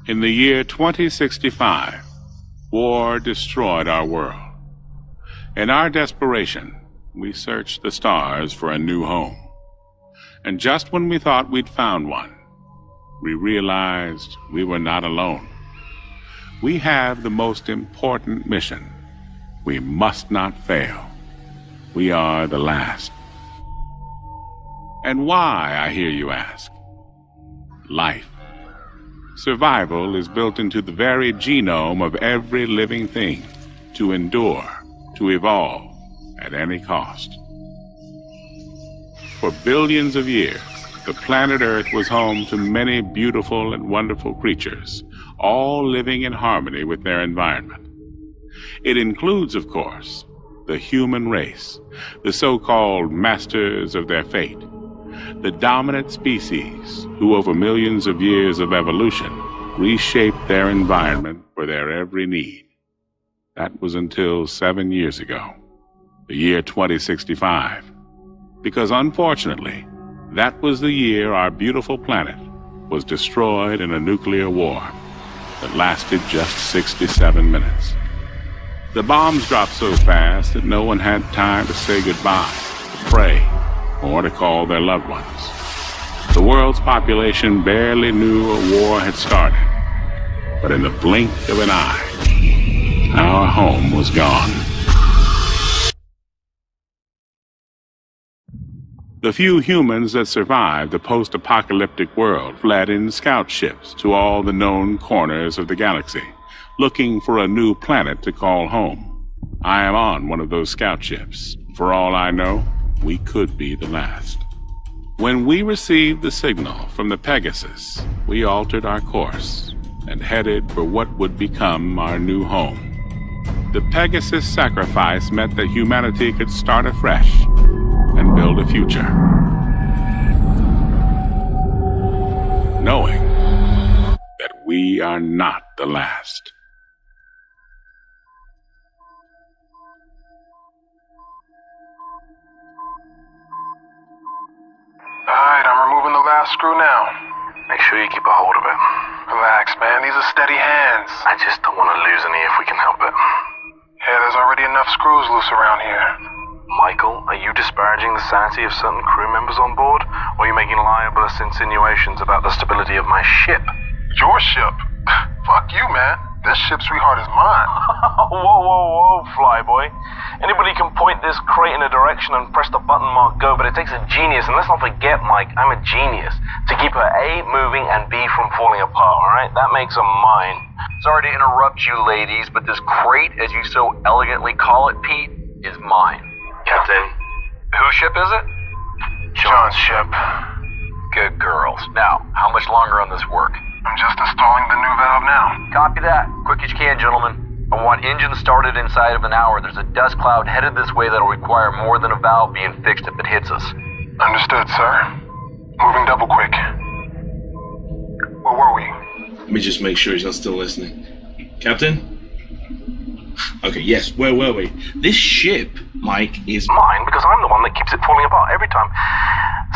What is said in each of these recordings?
In the year 2065, war destroyed our world. In our desperation, we searched the stars for a new home. And just when we thought we'd found one, we realized we were not alone. We have the most important mission. We must not fail. We are the last. And why, I hear you ask? Life. Survival is built into the very genome of every living thing, to endure, to evolve, at any cost. For billions of years, the planet Earth was home to many beautiful and wonderful creatures, all living in harmony with their environment. It includes, of course, the human race, the so-called masters of their fate, the dominant species who, over millions of years of evolution, reshaped their environment for their every need. That was until 7 years ago, the year 2065, because unfortunately, that was the year our beautiful planet was destroyed in a nuclear war that lasted just 67 minutes. The bombs dropped so fast that no one had time to say goodbye, to pray, or to call their loved ones. The world's population barely knew a war had started, but in the blink of an eye, our home was gone. The few humans that survived the post-apocalyptic world fled in scout ships to all the known corners of the galaxy, looking for a new planet to call home. I am on one of those scout ships. For all I know, we could be the last. When we received the signal from the Pegasus, we altered our course and headed for what would become our new home. The Pegasus sacrifice meant that humanity could start afresh and build a future, knowing that we are not the last. Alright, I'm removing the last screw now. Make sure you keep a hold of it. Relax, man. These are steady hands. I just don't want to lose any if we can help it. Yeah, there's already enough screws loose around here. Michael, are you disparaging the sanity of certain crew members on board? Or are you making libelous insinuations about the stability of my ship? Your ship? Fuck you, man. This ship, sweetheart, is mine. Whoa, flyboy. Anybody can point this crate in a direction and press the button marked go, but it takes a genius, and let's not forget, Mike, I'm a genius, to keep her A moving and B from falling apart, alright? That makes her mine. Sorry to interrupt you, ladies, but this crate, as you so elegantly call it, Pete, is mine. Captain. Whose ship is it? John's ship. Good girls. Now, how much longer on this work? I'm just installing the new valve now. Copy that. Quick as you can, gentlemen. I want engine started inside of an hour. There's a dust cloud headed this way that'll require more than a valve being fixed if it hits us. Understood, sir. Moving double quick. Where were we? Let me just make sure he's not still listening. Captain? Okay, yes, where were we? This ship, Mike, is Mine, because I'm the one that keeps it falling apart every time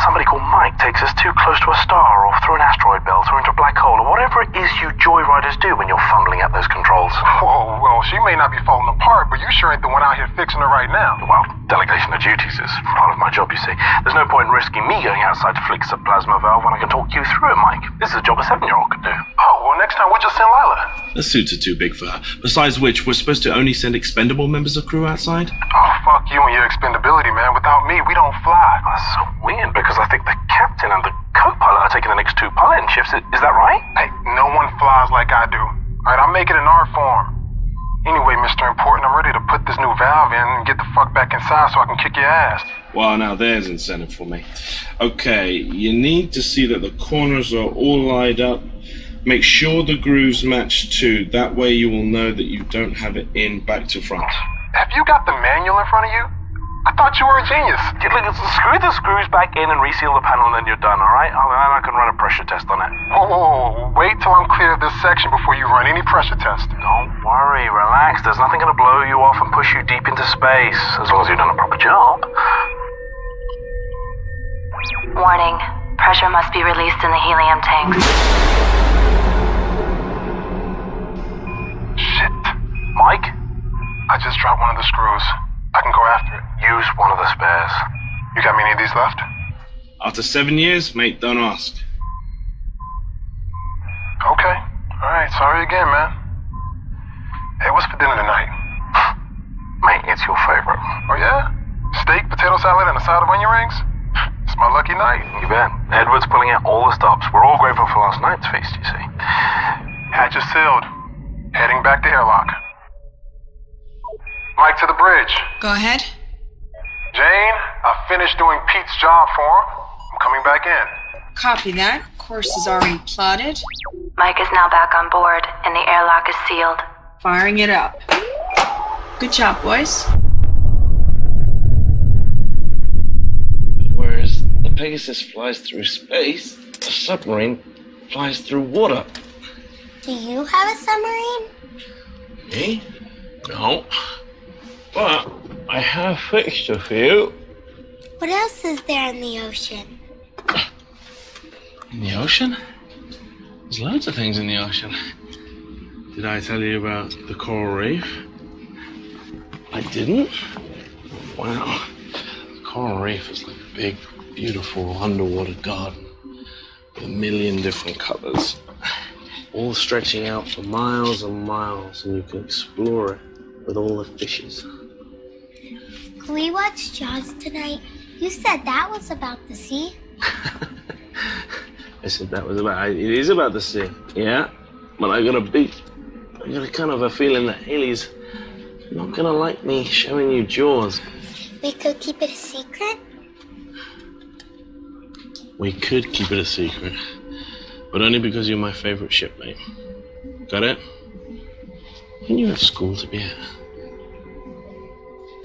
somebody called Mike takes us too close to a star, or through an asteroid belt, or into a black hole, or whatever it is you joyriders do when you're fumbling at those controls. Whoa, well, she may not be falling apart, but you sure ain't the one out here fixing her right now. Well, delegation of duties is part of my job, you see. There's no point in risking me going outside to fix a plasma valve when I can talk you through it, Mike. This is a job a 7-year-old could do. Oh, well, next time we'll just send Lila. the suits are too big for her. Besides which, we're supposed to only send expendable members of crew outside? Oh, fuck you and your expendability, man. Without me, we don't fly. That's so weird, because I think the captain and the co-pilot are taking the next 2 piloting shifts. Is that right? Hey, no one flies like I do. Alright, I'll make it in our form. Anyway, Mr. Important, I'm ready to put this new valve in and get the fuck back inside so I can kick your ass. Well, now there's incentive for me. Okay, you need to see that the corners are all lined up. Make sure the grooves match too. That way you will know that you don't have it in back to front. Have you got the manual in front of you? I thought you were a genius. Screw the screws back in and reseal the panel and then you're done, alright? I can run a pressure test on it. Whoa. Wait till I'm clear of this section before you run any pressure test. Don't worry, relax. There's nothing gonna blow you off and push you deep into space, as long as you've done a proper job. Warning. Pressure must be released in the helium tanks. Mike? I just dropped one of the screws. I can go after it. Use one of the spares. You got many of these left? After 7 years, mate, don't ask. Okay. Alright, sorry again, man. Hey, what's for dinner tonight? Mate, it's your favorite. Oh, yeah? Steak, potato salad, and a side of onion rings? It's my lucky night. You bet. Edward's pulling out all the stops. We're all grateful for last night's feast, you see. Hatch is sealed. Heading back to airlock. Mike to the bridge. Go ahead. Jane, I finished doing Pete's job for him. I'm coming back in. Copy that. Course is already plotted. Mike is now back on board, and the airlock is sealed. Firing it up. Good job, boys. Whereas the Pegasus flies through space, the submarine flies through water. Do you have a submarine? Me? No. But I have fixed a few. What else is there in the ocean? In the ocean? There's loads of things in the ocean. Did I tell you about the coral reef? I didn't? Wow. The coral reef is like a big, beautiful underwater garden with a million different colors, all stretching out for miles and miles, and you can explore it with all the fishes. Can we watch Jaws tonight? You said that was about the sea. I said that was about, it is about the sea, yeah? But I got a kind of a feeling that Haley's not gonna like me showing you Jaws. We could keep it a secret? We could keep it a secret, but only because you're my favorite shipmate. Got it? And you have school to be at.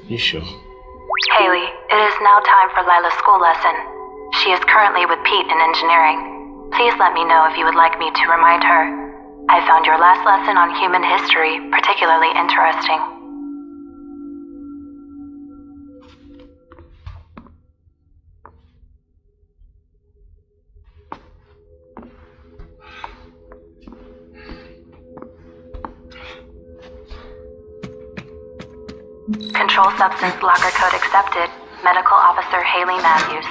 You sure? Haley, it is now time for Lila's school lesson. She is currently with Pete in engineering. Please let me know if you would like me to remind her. I found your last lesson on human history particularly interesting. Control substance blocker code accepted. Medical Officer Haley Matthews.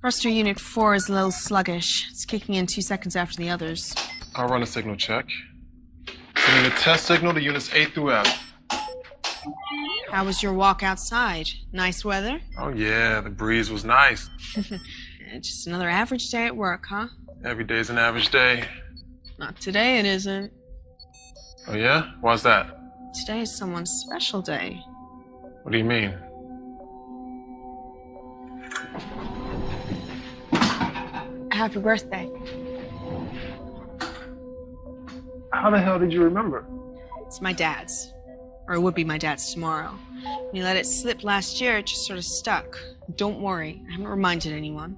Thruster Unit 4 is a little sluggish. It's kicking in 2 seconds after the others. I'll run a signal check. Sending a test signal to units A through F. How was your walk outside? Nice weather? Oh yeah, the breeze was nice. Just another average day at work, huh? Every day's an average day. Not today, it isn't. Oh yeah? Why's that? Today is someone's special day. What do you mean? Happy birthday. How the hell did you remember? It's my dad's. Or it would be my dad's tomorrow. When you let it slip last year, it just sort of stuck. Don't worry, I haven't reminded anyone.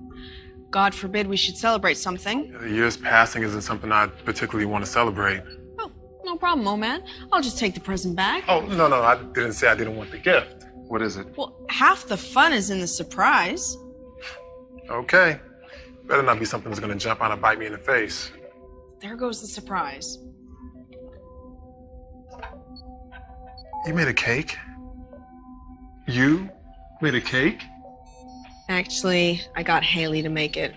God forbid we should celebrate something. The year's passing isn't something I particularly want to celebrate. Oh, no problem, old man. I'll just take the present back. Oh, no, I didn't say I didn't want the gift. What is it? Well, half the fun is in the surprise. Okay. Better not be something that's gonna jump out and bite me in the face. There goes the surprise. You made a cake? You made a cake? Actually, I got Haley to make it.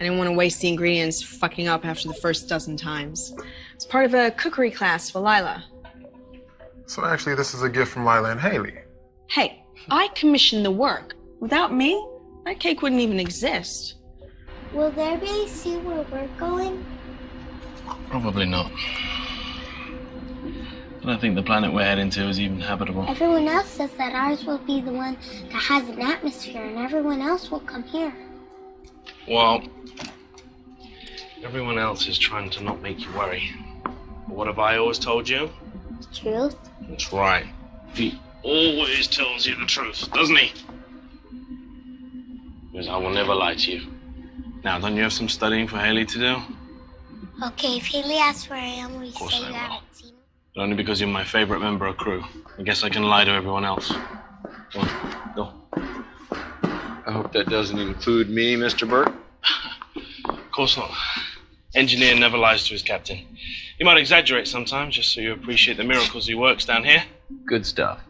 I didn't want to waste the ingredients fucking up after the first dozen times. It's part of a cookery class for Lila. So actually, this is a gift from Lila and Haley. Hey, I commissioned the work. Without me, that cake wouldn't even exist. Will there be see where we're going? Probably not. I don't think the planet we're heading to is even habitable. Everyone else says that ours will be the one that has an atmosphere and everyone else will come here. Well, everyone else is trying to not make you worry. But what have I always told you? The truth? That's right. He always tells you the truth, doesn't he? is I will never lie to you. Now, don't you have some studying for Haley to do? Okay, if Haley asks where I am, we course say I you will. haven't seen him. But only because you're my favorite member of crew. I guess I can lie to everyone else. Go on, go. I hope that doesn't include me, Mr. Burke. Of course not. Engineer never lies to his captain. He might exaggerate sometimes, just so you appreciate the miracles he works down here. Good stuff.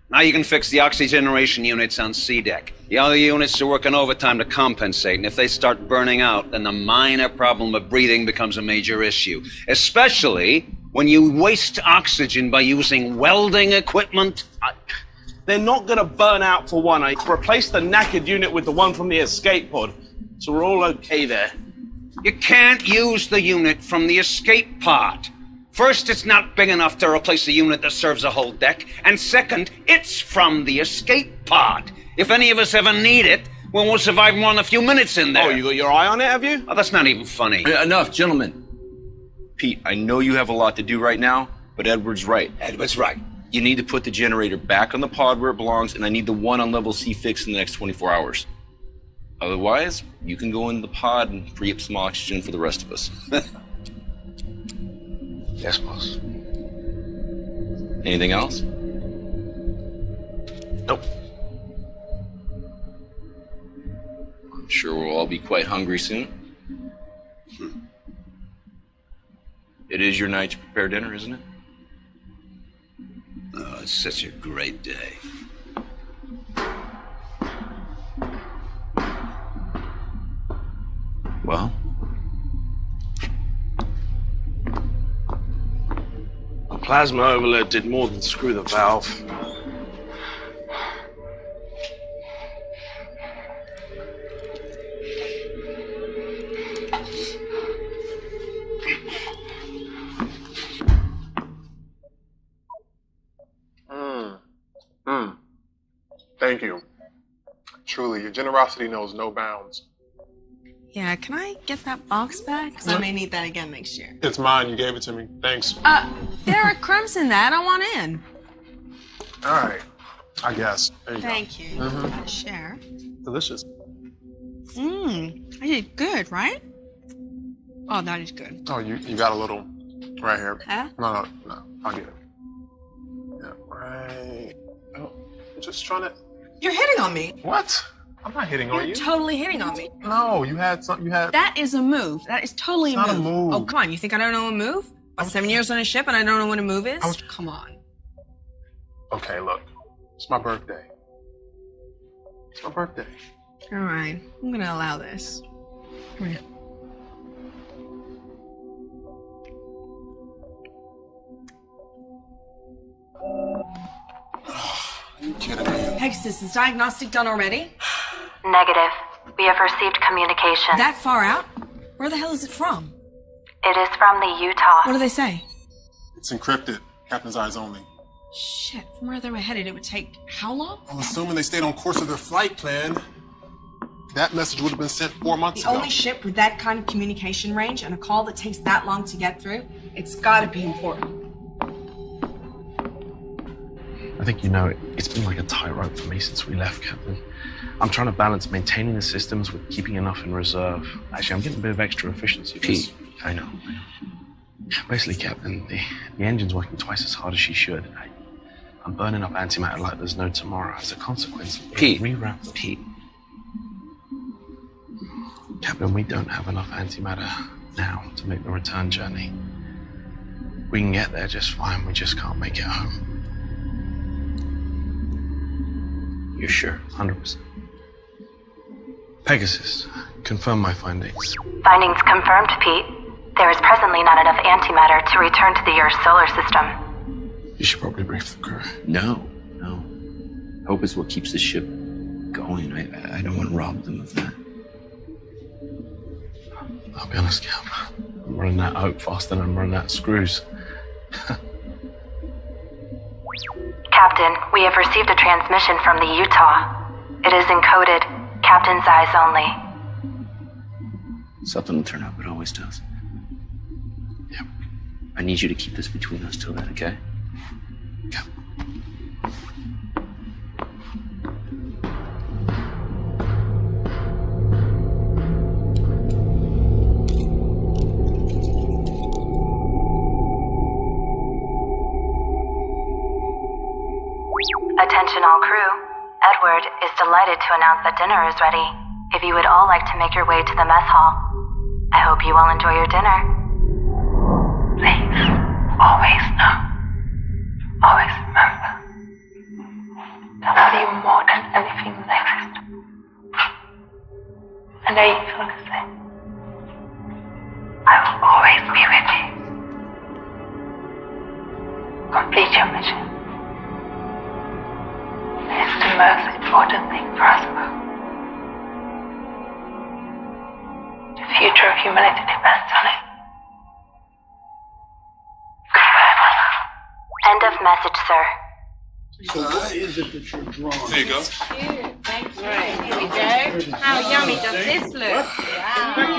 Now you can fix the oxygeneration units on C deck. The other units are working overtime to compensate, and if they start burning out, then the minor problem of breathing becomes a major issue. Especially when you waste oxygen by using welding equipment. They're not gonna burn out for one. I replaced the knackered unit with the one from the escape pod, so we're all okay there. You can't use the unit from the escape pod. First, it's not big enough to replace a unit that serves a whole deck, and second, it's from the escape pod. If any of us ever need it, well, we'll survive more than a few minutes in there. Oh, you got your eye on it, have you? Oh, that's not even funny. Enough, gentlemen. Pete, I know you have a lot to do right now, but Edward's right. Edward's right. You need to put the generator back on the pod where it belongs, and I need the one on level C fixed in the next 24 hours. Otherwise, you can go in the pod and free up some oxygen for the rest of us. Yes, boss. Anything else? Nope. I'm sure we'll all be quite hungry soon. It is your night to prepare dinner, isn't it? Oh, it's such a great day. Well? The plasma overload did more than screw the valve. Thank you. Truly, your generosity knows no bounds. Yeah, can I get that box back? Because I may need that again next year. It's mine. You gave it to me. Thanks. There are crumbs in that. I want in. All right. I guess. There you Thank you. Mhm. Share. go. Delicious. I did good, right? Oh, that is good. Oh, you got a little right here. Huh? No, I'll get it. Yeah, right. Oh, I'm just trying to. You're hitting on me. What? I'm not hitting on You're you. totally hitting on me. No, you had something. You had. That is a move. That is totally It's not a move. Oh, come on. You think I don't know a move? I'm 7 years on a ship and I don't know what a move is? Come on. Okay, look. It's my birthday. It's my birthday. All right. I'm going to allow this. Come here. Are you kidding me? Pegasus, is diagnostic done already? Negative. We have received communication. That far out? Where the hell is it from? It is from the Utah. What do they say? It's encrypted. Captain's eyes only. Shit, from where they were headed, it would take how long? I'm assuming they stayed on course of their flight plan. That message would have been sent 4 months The ago. only ship with that kind of communication range and a call that takes that long to get through, it's gotta be important. I think you know it's been like a tightrope for me since we left, Captain. I'm trying to balance maintaining the systems with keeping enough in reserve. Actually, I'm getting a bit of extra efficiency. Pete, I know. Basically, Captain, the engine's working twice as hard as she should. I'm burning up antimatter like there's no tomorrow. As a consequence, Pete, Pete. Captain, we don't have enough antimatter now to make the return journey. We can get there just fine. We just can't make it home. You're sure? 100%. Pegasus, confirm my findings. Findings confirmed, Pete. There is presently not enough antimatter to return to the Earth solar system. You should probably brief the crew. No. Hope is what keeps the ship going. I don't want to rob them of that. I'll be honest, Cap. I'm running that hope faster than I'm running that screws. Captain, we have received a transmission from the Utah. It is encoded, Captain's eyes only. Something will turn up. It always does. Yep. I need you to keep this between us till then, okay? Yep. all crew, Edward is delighted to announce that dinner is ready. If you would all like to make your way to the mess hall, I hope you all enjoy your dinner. Please, always know, always remember, I love you more than anything that exists. And I feel the same. I will always be with you. Complete your mission. It's the most important thing for us both. The future of humanity depends on it. Goodbye, my love. End of message, sir. So what is it that you're drawing? There you go. Cute. Thank you. Here we go. How yummy does this look? Wow.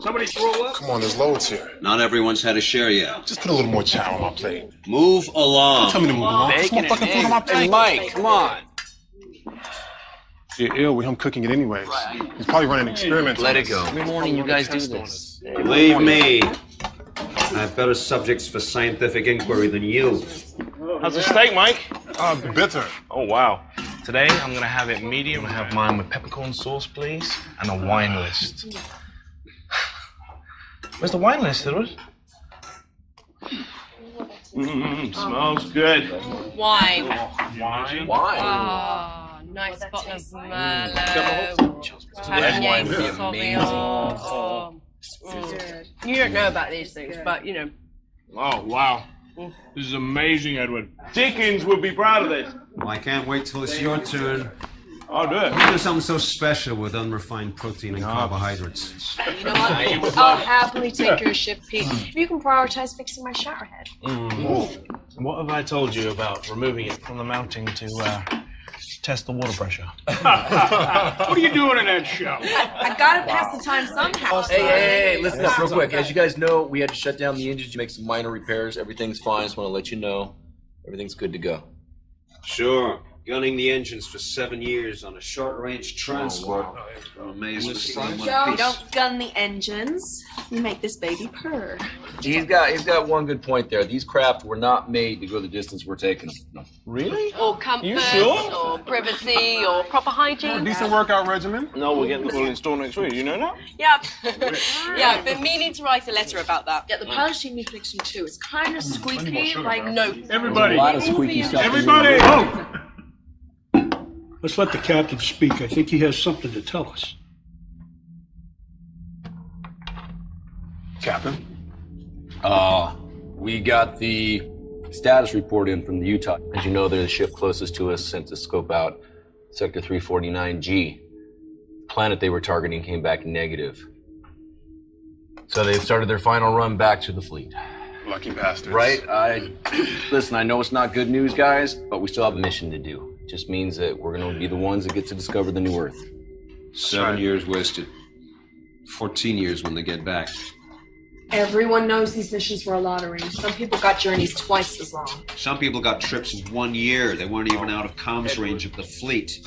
Somebody throw up? Come on, there's loads here. Not everyone's had a share yet. Just put a little more chow on my plate. Move along. Don't tell me to move along. There's more fucking food on my plate. Hey, Mike, come on. You're ill with him cooking it anyways. He's probably running experiments. Let it go. Every morning you guys do this. Believe me, I have better subjects for scientific inquiry than you. How's the steak, Mike? Bitter. Oh, wow. Today, I'm going to have it medium. I have mine with peppercorn sauce, please, and a wine list. Where's the wine list, Edward? Smells good. Wine. Wine? Oh, nice bottle of Merlot. Red wine would be Sauvignon. You don't know about these things, but you know. Oh, wow. This is amazing, Edward. Dickens would be proud of this. Well, I can't wait till it's your turn. I'll do it. You do something so special with unrefined protein and carbohydrates. You know what? I'll happily take your shift, Pete. If you can prioritize fixing my shower head. What have I told you about removing it from the mounting to test the water pressure? What are you doing in that show? I gotta pass the time somehow. Hey, listen up real quick. As you guys know, we had to shut down the engine to make some minor repairs. Everything's fine. Just want to let you know everything's good to go. Sure. Gunning the engines for 7 years on a short-range transport. I'm amazed to see one We piece. don't gun the engines. We make this baby purr. He's got one good point there. These craft were not made to go the distance we're taking them. No. Really? Or comfort, You sure? or privacy, or proper hygiene. Decent workout regimen. No, we're getting the full install next week. You know that? Yeah. Yeah, but me need to write a letter about that. Yeah, the polishing needs fixing too. It's kind of squeaky, like no. Everybody. A lot of squeaky stuff. Everybody. Oh! Let's let the captain speak. I think he has something to tell us. Captain. We got the status report in from the Utah. As you know, they're the ship closest to us, sent to scope out Sector 349G. The planet they were targeting came back negative. So they've started their final run back to the fleet. Lucky bastards. Right? Listen, I know it's not good news, guys, but we still have a mission to do. It just means that we're going to be the ones that get to discover the new Earth. 7 years wasted. 14 years when they get back. Everyone knows these missions were a lottery. Some people got journeys twice as long. Some people got trips in 1 year. They weren't even out of comms range of the fleet.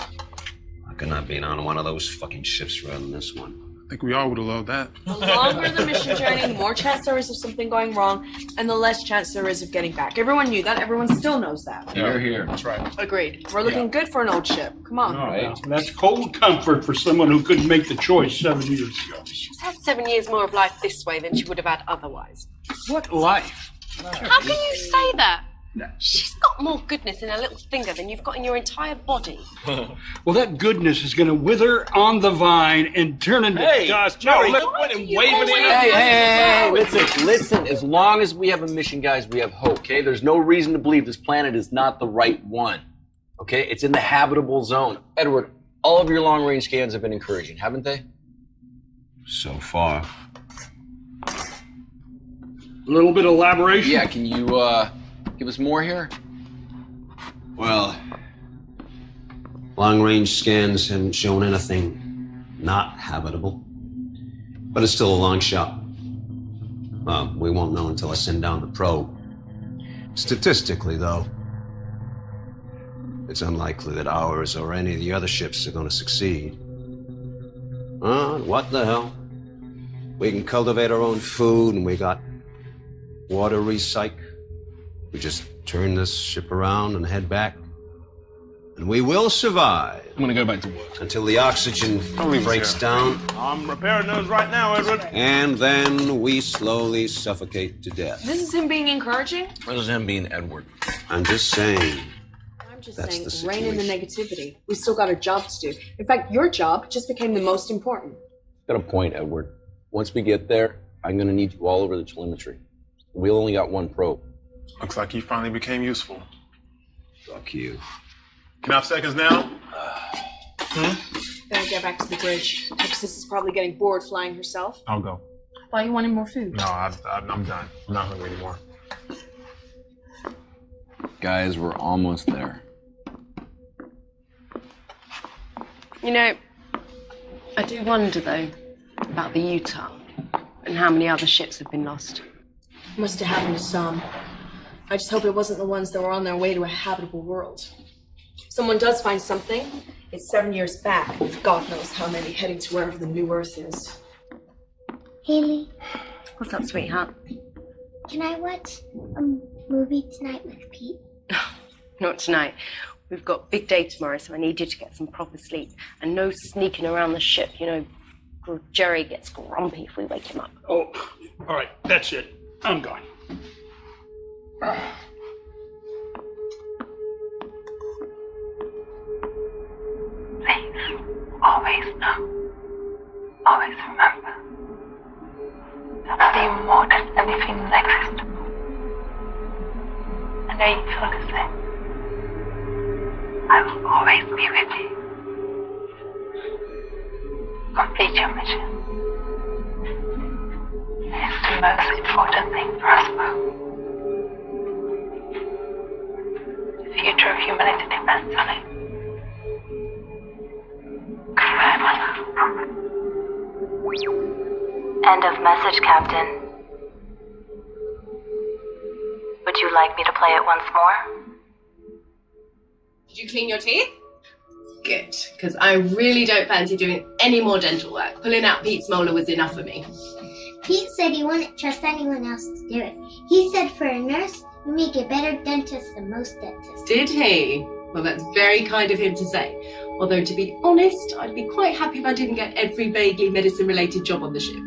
I could not be on one of those fucking ships rather than this one. I think we all would have loved that. The longer the mission journey, the more chance there is of something going wrong, and the less chance there is of getting back. Everyone knew that. Everyone still knows that. You're here. That's right. Agreed. We're looking good for an old ship. Come on. Right. That's cold comfort for someone who couldn't make the choice 7 years ago. She's had 7 years more of life this way than she would have had otherwise. What life? How can you say that? She's got more goodness in her little finger than you've got in your entire body. Well, that goodness is going to wither on the vine and turn into dust. Jerry, don't let him wave it in. Hey, listen. As long as we have a mission, guys, we have hope, okay? There's no reason to believe this planet is not the right one, okay? It's in the habitable zone. Edward, all of your long-range scans have been encouraging, haven't they? So far. A little bit of elaboration? Yeah, can you, give us more here? Well, long-range scans haven't shown anything not habitable. But it's still a long shot. Well, we won't know until I send down the probe. Statistically, though, it's unlikely that ours or any of the other ships are going to succeed. What the hell? We can cultivate our own food, and we got water recycle. We just turn this ship around and head back. And we will survive. I'm gonna go back to work. Until the oxygen breaks down. I'm repairing those right now, Edward. And then we slowly suffocate to death. This is him being encouraging? This is him being Edward. I'm just saying. I'm just That's saying, the rein in the negativity. We still got a job to do. In fact, your job just became the most important. Got a point, Edward. Once we get there, I'm gonna need you all over the telemetry. We only got one probe. Looks like he finally became useful. Fuck you. Can I have seconds now? Better get back to the bridge. Texas is probably getting bored flying herself. I'll go. I thought you wanted more food. No, I'm done. I'm not hungry anymore. Guys, we're almost there. You know, I do wonder, though, about the Utah and how many other ships have been lost. Must have happened to some. I just hope it wasn't the ones that were on their way to a habitable world. If someone does find something, it's 7 years back, with God knows how many heading to wherever the new Earth is. Haley, What's up, sweetheart? can I watch a movie tonight with Pete? Not tonight. We've got a big day tomorrow, so I need you to get some proper sleep. And no sneaking around the ship. You know, Jerry gets grumpy if we wake him up. Oh, all right, that's it. I'm gone. Please, always know, always remember, I love you more than anything that exists. I know you feel the same. I will always be with you. Complete your mission. It's the most important thing for us both. The future of humanity depends on it. Goodbye, my love. End of message, Captain. Would you like me to play it once more? Did you clean your teeth? Good, because I really don't fancy doing any more dental work. Pulling out Pete's molar was enough for me. Pete said he wouldn't trust anyone else to do it. He said for a nurse, you make a better dentist than most dentists. Did he? Well, that's very kind of him to say. Although, to be honest, I'd be quite happy if I didn't get every vaguely medicine-related job on the ship.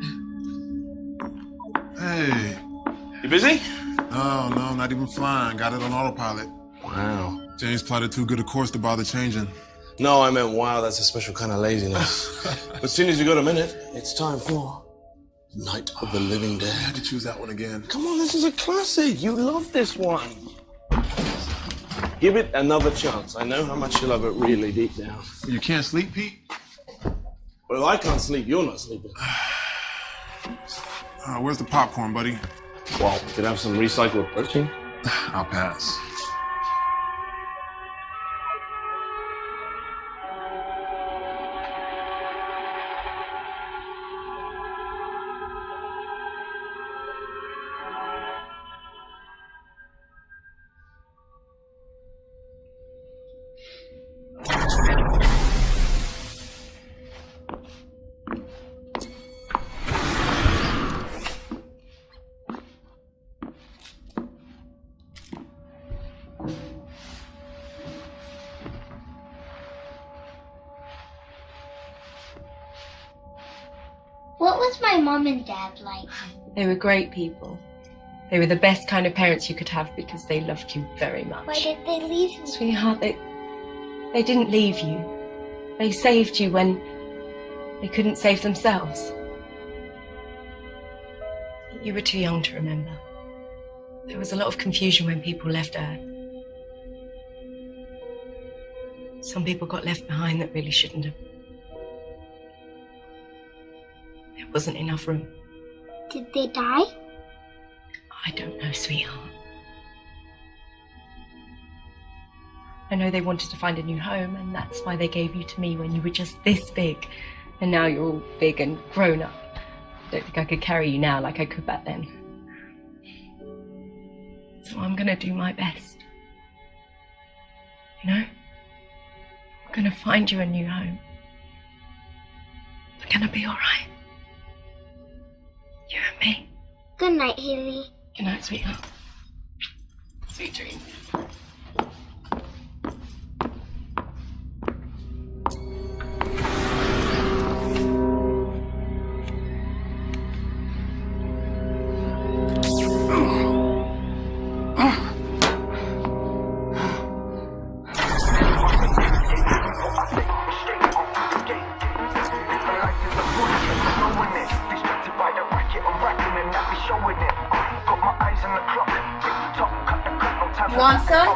Hey. You busy? No, not even flying. Got it on autopilot. Wow. James plotted too good a course to bother changing. No, I meant wow, that's a special kind of laziness. But as soon as you got a minute, it's time for Night of the Living Dead. I had to choose that one again. Come on, this is a classic. You love this one. Give it another chance. I know how much you love it really deep down. You can't sleep, Pete? Well, if I can't sleep, you're not sleeping. Where's the popcorn, buddy? Well, we could have some recycled protein. I'll pass. What was my mom and dad like? They were great people. They were the best kind of parents you could have because they loved you very much. Why did they leave me? Sweetheart, they didn't leave you. They saved you when they couldn't save themselves. You were too young to remember. There was a lot of confusion when people left Earth. Some people got left behind that really shouldn't have. There wasn't enough room. Did they die? I don't know, sweetheart. I know they wanted to find a new home, and that's why they gave you to me when you were just this big. And now you're all big and grown up. I don't think I could carry you now like I could back then. So I'm gonna do my best. You know? I'm gonna find you a new home. We're gonna be alright. You and me. Good night, Haley. Good night, sweetheart. Sweet dreams. Want some?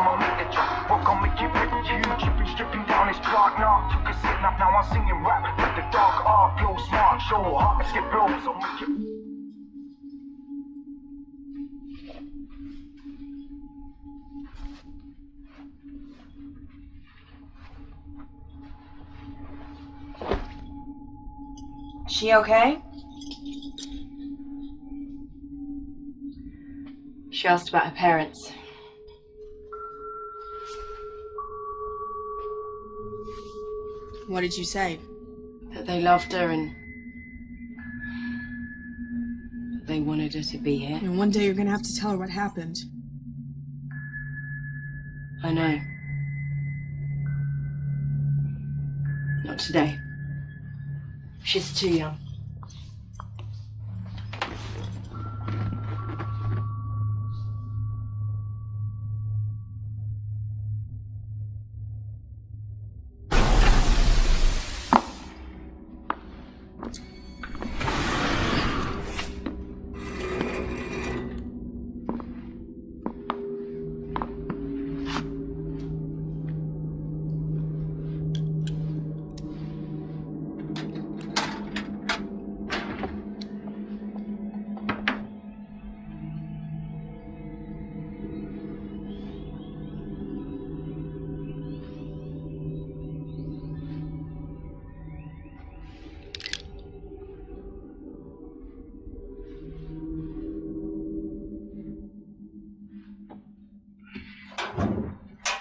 Stripping down his block now. Took a sit now I'm singing rap. With the dog art, flow smart, show hard, skip blows. So make it. She okay? She asked about her parents. What did you say? That they loved her and that they wanted her to be here. And one day you're gonna have to tell her what happened. I know. Not today. She's too young.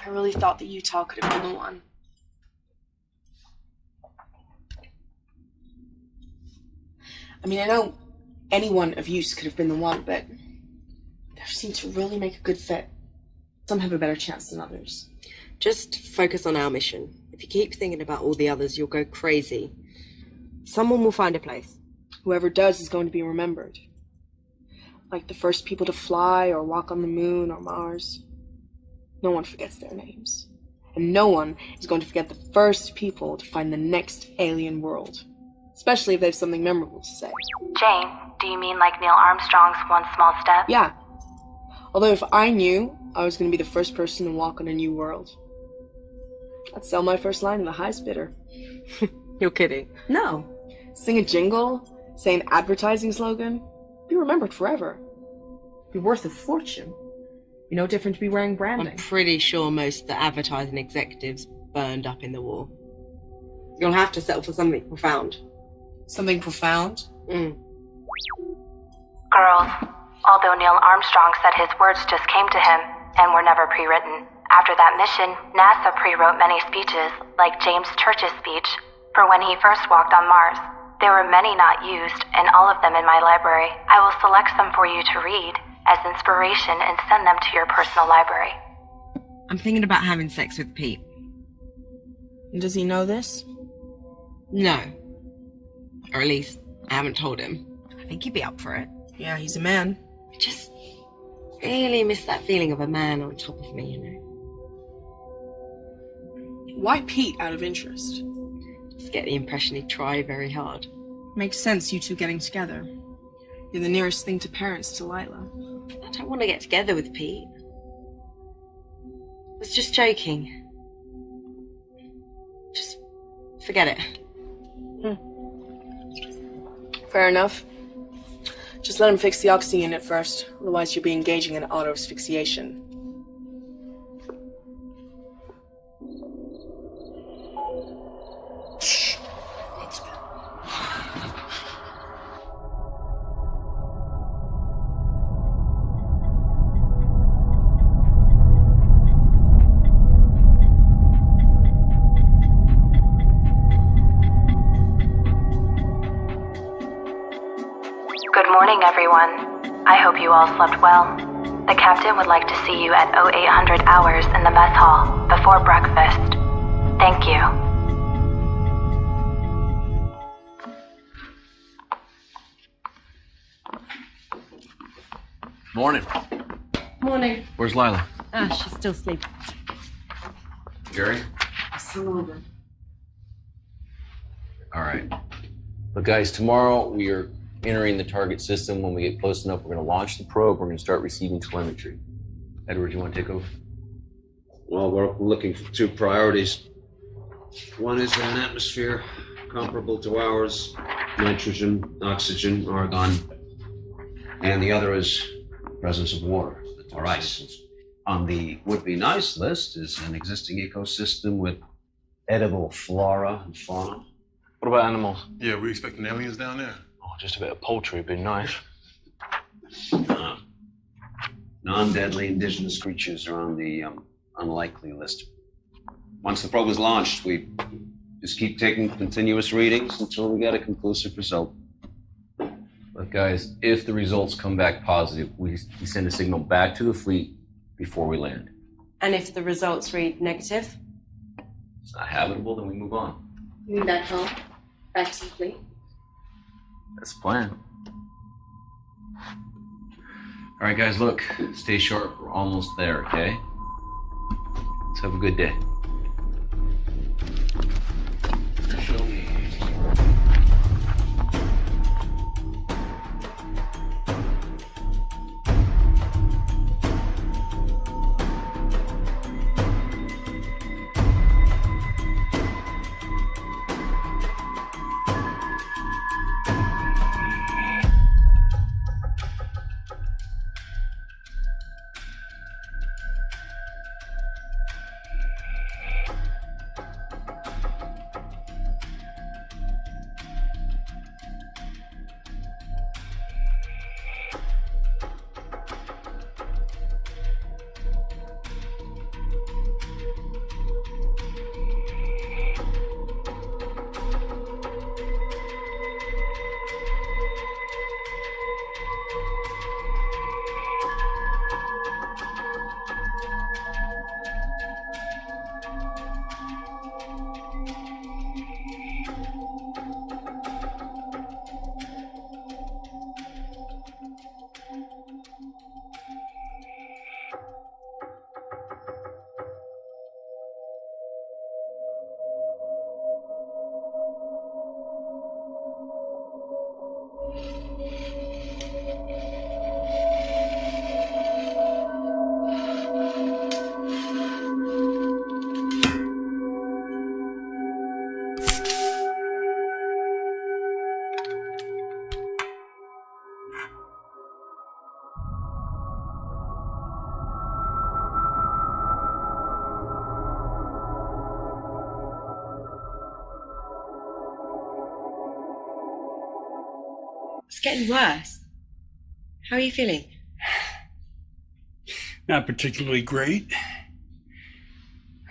I really thought that Utah could have been the one. I mean, I know any one of you could have been the one, but they seem to really make a good fit. Some have a better chance than others. Just focus on our mission. If you keep thinking about all the others, you'll go crazy. Someone will find a place. Whoever does is going to be remembered. Like the first people to fly or walk on the moon or Mars. No one forgets their names. And no one is going to forget the first people to find the next alien world. Especially if they have something memorable to say. Jane, do you mean like Neil Armstrong's one small step? Yeah. Although if I knew I was going to be the first person to walk on a new world, I'd sell my first line in the highest bidder. You're kidding. No. Sing a jingle, say an advertising slogan, be remembered forever. Be worth a fortune. Be no different to be wearing branding. I'm pretty sure most of the advertising executives burned up in the war. You'll have to settle for something profound. Something profound? Girls, although Neil Armstrong said his words just came to him and were never pre-written, after that mission, NASA pre-wrote many speeches, like James Church's speech, for when he first walked on Mars. There were many not used, and all of them in my library. I will select some for you to read as inspiration and send them to your personal library. I'm thinking about having sex with Pete. Does he know this? No. Or at least, I haven't told him. I think he'd be up for it. Yeah, he's a man. I just really miss that feeling of a man on top of me, you know. Why Pete, out of interest? Just get the impression he'd try very hard. Makes sense, you two getting together. You're the nearest thing to parents to Lila. I don't want to get together with Pete. I was just joking. Just forget it. Fair enough. Just let him fix the oxy unit first, otherwise you'll be engaging in auto asphyxiation. Good morning, everyone. I hope you all slept well. The captain would like to see you at 0800 hours in the mess hall before breakfast. Thank you. Morning. Morning. Where's Lila? She's still sleeping. Jerry? Still over. All right. But guys, tomorrow we are entering the target system. When we get close enough, we're going to launch the probe. We're going to start receiving telemetry. Edward, you want to take over? Well, we're looking for two priorities. One is an atmosphere comparable to ours, nitrogen, oxygen, argon. And the other is presence of water. All right. On the would-be nice list is an existing ecosystem with edible flora and fauna. What about animals? Yeah, we expecting aliens down there. Oh, just a bit of poultry would be nice. Non-deadly indigenous creatures are on the unlikely list. Once the probe is launched, we just keep taking continuous readings until we get a conclusive result. But guys, if the results come back positive, we send a signal back to the fleet before we land. And if the results read negative? It's not habitable, then we move on. You mean back home? Back to the fleet? That's the plan. All right, guys, look, stay sharp. We're almost there, okay? Let's have a good day. Show me. It's getting worse. How are you feeling? Not particularly great.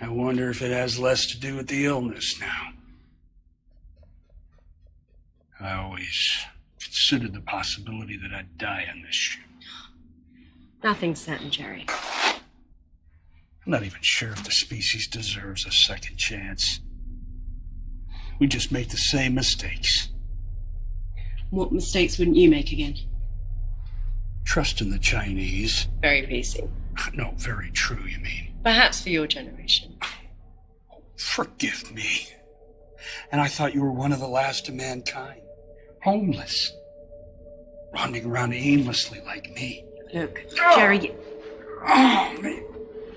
I wonder if it has less to do with the illness now. I always considered the possibility that I'd die on this ship. Nothing's certain, Jerry. I'm not even sure if the species deserves a second chance. We just make the same mistakes. What mistakes wouldn't you make again? Trust in the Chinese. Very PC. No, very true, you mean. Perhaps for your generation. Forgive me. And I thought you were one of the last of mankind. Homeless. Wandering around aimlessly like me. Look, Jerry... Oh, man.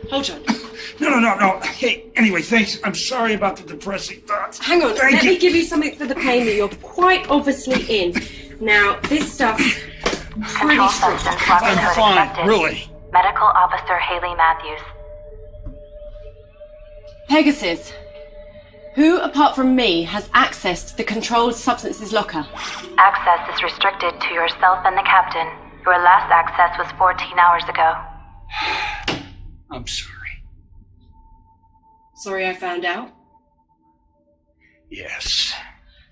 Hold on. No. Hey, anyway, thanks. I'm sorry about the depressing thoughts. Hang on, let me give you something for the pain that you're quite obviously in. Now, this stuff... Control substance I'm fine, really. Medical Officer Haley Matthews. Pegasus. Who, apart from me, has access to the controlled substances locker? Access is restricted to yourself and the captain. Your last access was 14 hours ago. I'm sorry. Sorry I found out? Yes.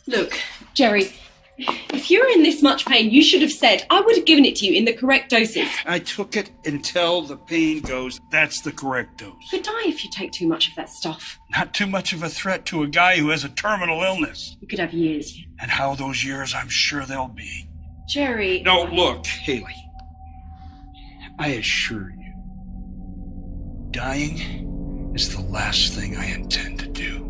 Look, Jerry, if you're in this much pain, you should have said. I would have given it to you in the correct doses. I took it until the pain goes. That's the correct dose. You could die if you take too much of that stuff. Not too much of a threat to a guy who has a terminal illness. You could have years. And how those years, I'm sure they'll be. Jerry... No, look, Haley. I assure you, dying is the last thing I intend to do.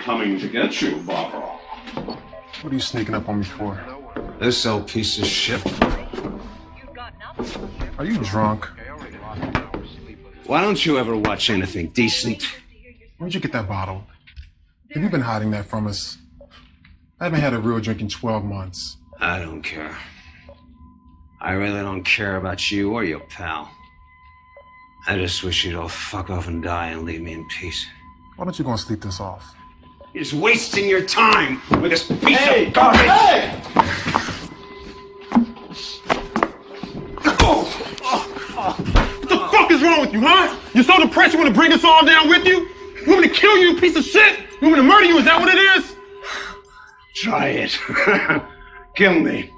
coming to get you, Barbara. What are you sneaking up on me for? This old piece of shit. Are you drunk? Why don't you ever watch anything decent? Where'd you get that bottle? Have you been hiding that from us? I haven't had a real drink in 12 months. I don't care. I really don't care about you or your pal. I just wish you'd all fuck off and die and leave me in peace. Why don't you go and sleep this off? You're just wasting your time with this piece of garbage. Hey! What the fuck is wrong with you, huh? You're so depressed you want to bring us all down with you? You want me to kill you, you piece of shit? You want me to murder you? Is that what it is? Try it. Kill me.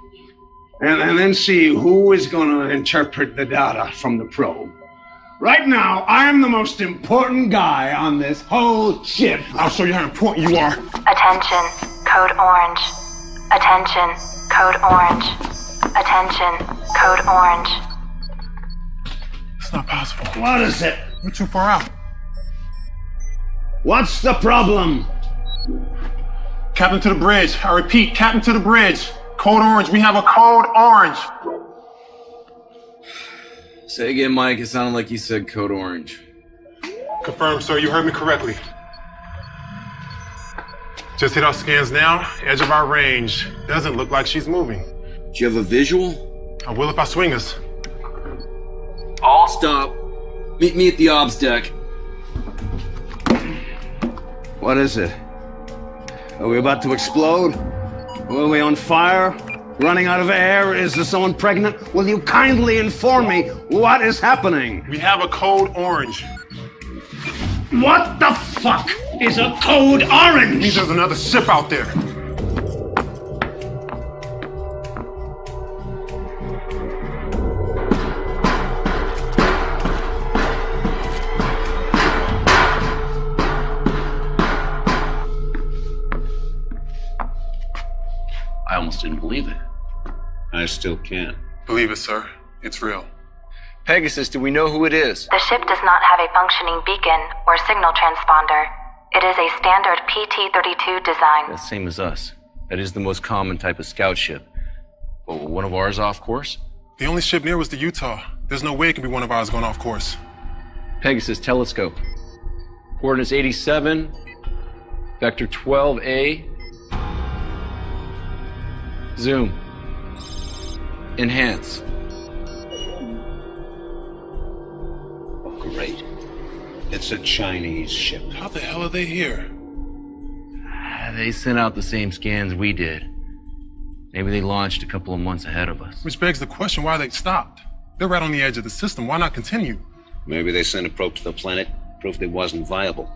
And then see who is going to interpret the data from the probe. Right now, I am the most important guy on this whole ship. I'll show you how important you are. Attention, code orange. Attention, code orange. Attention, code orange. It's not possible. What is it? We're too far out. What's the problem? Captain to the bridge. I repeat, Captain to the bridge. Code orange. We have a code orange. Say again, Mike. It sounded like you said code orange. Confirmed, sir. You heard me correctly. Just hit our scans now. Edge of our range. Doesn't look like she's moving. Do you have a visual? I will if I swing us. All stop. Meet me at the obs deck. What is it? Are we about to explode? Are we on fire? Running out of air? Is there someone pregnant? Will you kindly inform me what is happening? We have a code orange. What the fuck is a code orange? Means there's another ship out there. I almost didn't believe it. I still can't. Believe it, sir. It's real. Pegasus, do we know who it is? The ship does not have a functioning beacon or signal transponder. It is a standard PT-32 design. That's same as us. That is the most common type of scout ship. But one of ours off course? The only ship near was the Utah. There's no way it can be one of ours going off course. Pegasus telescope. Coordinates 87, vector 12A. Zoom. Enhance. Great. It's a Chinese ship. How the hell are they here? They sent out the same scans we did. Maybe they launched a couple of months ahead of us. Which begs the question why they stopped. They're right on the edge of the system. Why not continue? Maybe they sent a probe to the planet, proved it wasn't viable.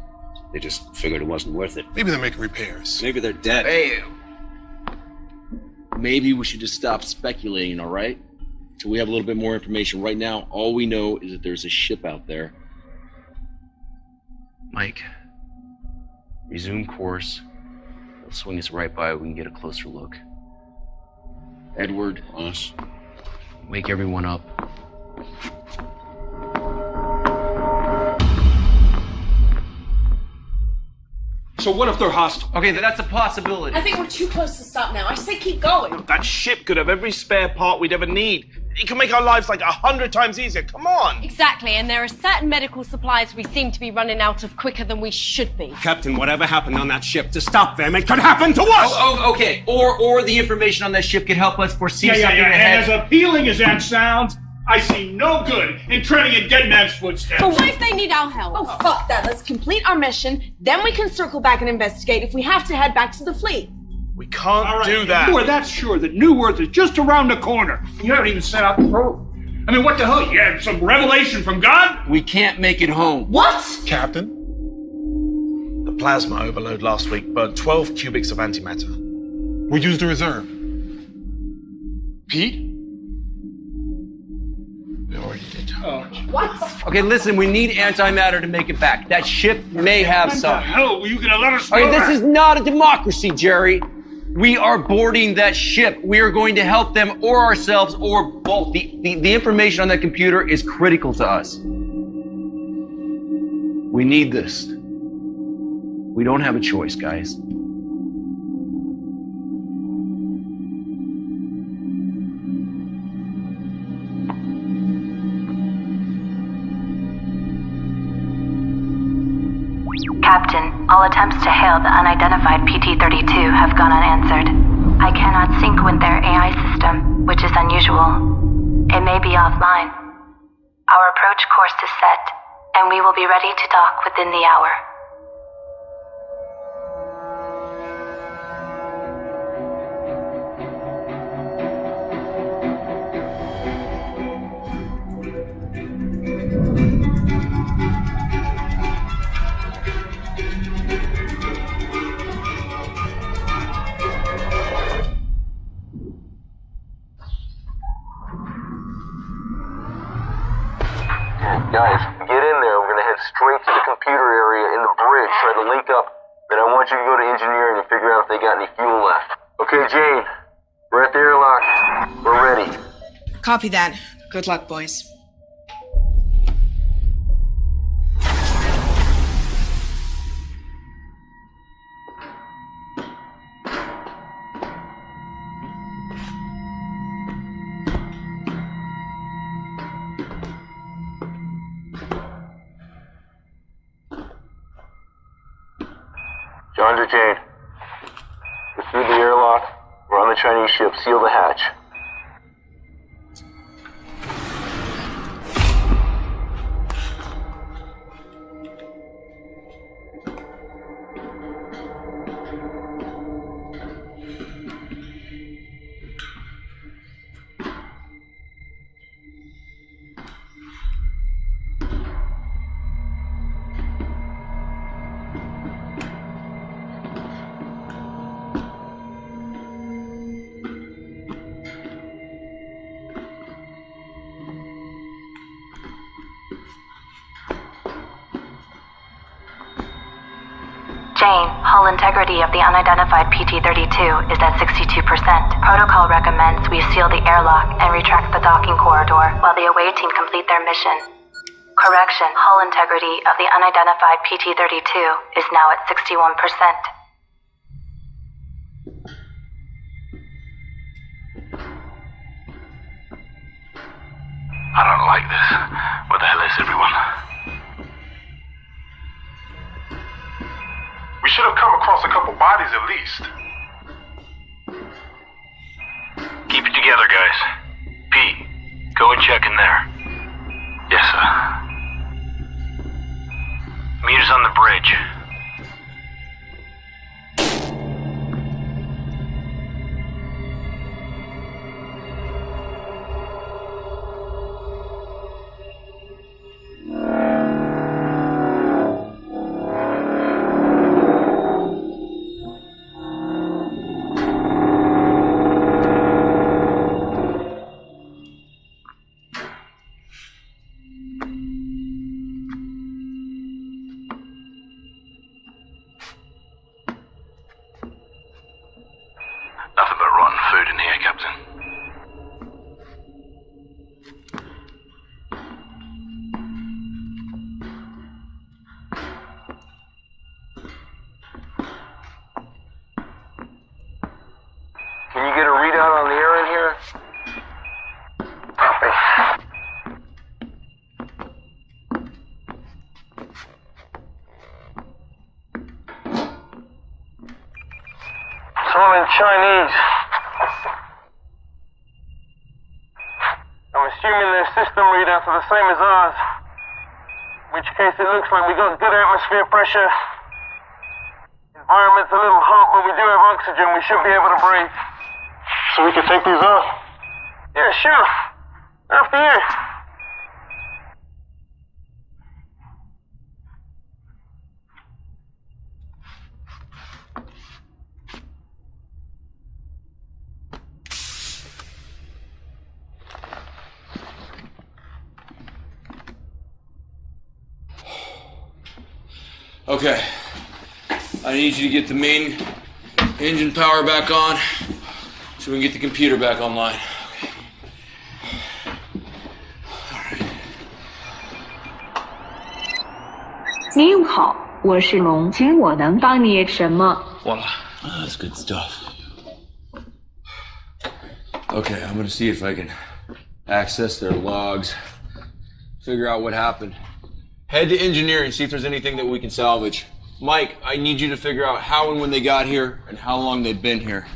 They just figured it wasn't worth it. Maybe they're making repairs. Maybe they're dead. Hey! Maybe we should just stop speculating, all right? Till we have a little bit more information. Right now, all we know is that there's a ship out there. Mike, resume course. It'll swing us right by. We can get a closer look. Edward, us. Wake everyone up. So what if they're hostile? Okay, that's a possibility. I think we're too close to stop now. I say keep going. That ship could have every spare part we'd ever need. It can make our lives like 100 times easier. Come on. Exactly, and there are certain medical supplies we seem to be running out of quicker than we should be. Captain, whatever happened on that ship, to stop them, it could happen to us! Okay. Or the information on that ship could help us foresee something And ahead. as appealing as that sounds, I see no good in treading in dead man's footsteps. But what if they need our help? Oh, fuck that. Let's complete our mission, then we can circle back and investigate if we have to head back to the fleet. We can't do that. You are that sure that New Earth is just around the corner. You haven't even set out the probe. I mean, what the hell? You had some revelation from God? We can't make it home. What? Captain? The plasma overload last week burned 12 cubics of antimatter. We used the reserve. Pete? We already did. What? Okay, listen, we need antimatter to make it back. That ship may have What the some. hell were you gonna let us know Okay, that? this is not a democracy, Jerry. We are boarding that ship. We are going to help them or ourselves or both. The information on that computer is critical to us. We need this. We don't have a choice, guys. Captain, all attempts to hail the unidentified PT-32 have gone unanswered. I cannot sync with their AI system, which is unusual. It may be offline. Our approach course is set, and we will be ready to dock within the hour. Guys, get in there. We're gonna head straight to the computer area in the bridge, try to link up. Then I want you to go to engineering and figure out if they got any fuel left. Okay, Jane, we're at the airlock. We're ready. Copy that. Good luck, boys. John to Jane. We're through the airlock. We're on the Chinese ship. Seal the hatch. Jane, hull integrity of the unidentified PT-32 is at 62%. Protocol recommends we seal the airlock and retract the docking corridor while the away team complete their mission. Correction, hull integrity of the unidentified PT-32 is now at 61%. I don't like this. Where the hell is everyone? We should have come across a couple bodies at least. Keep it together, guys. Pete, go and check in there. Yes, sir. Meet us on the bridge. Nothing but rotten food in here, Captain. Can you get a readout on the air in here? Copy. Someone in Chinese. I'm assuming their system readouts are the same as ours. In which case it looks like we got good atmosphere pressure. Environment's a little hot, but we do have oxygen. We should be able to breathe. So we can take these off? Yeah, sure. After you. Okay. I need you to get the main engine power back on so we can get the computer back online. Okay. 您好，我是龙，请我能帮你什么？ Voila. That's good stuff. Okay, I'm gonna see if I can access their logs, figure out what happened. Head to engineering, see if there's anything that we can salvage. Mike, I need you to figure out how and when they got here and how long they've been here.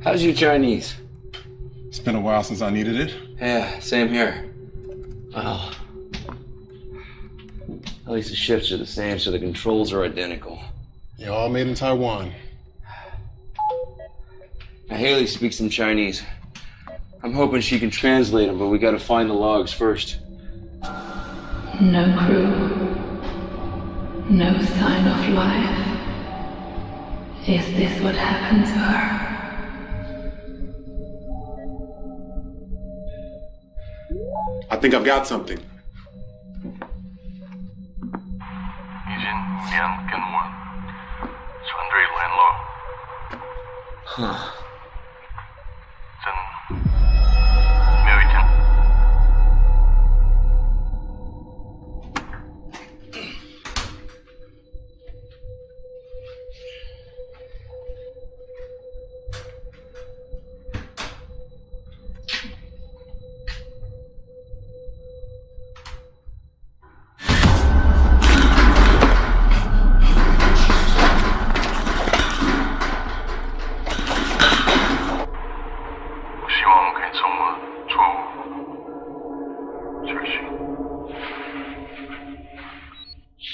How's your Chinese? It's been a while since I needed it. Yeah, same here. Well, at least the shifts are the same, so the controls are identical. You're all made in Taiwan. Now, Haley speaks some Chinese. I'm hoping she can translate them, but we gotta find the logs first. No crew. No sign of life. Is this what happened to her? I think I've got something. 已经连跟我船队联络，真没有一天。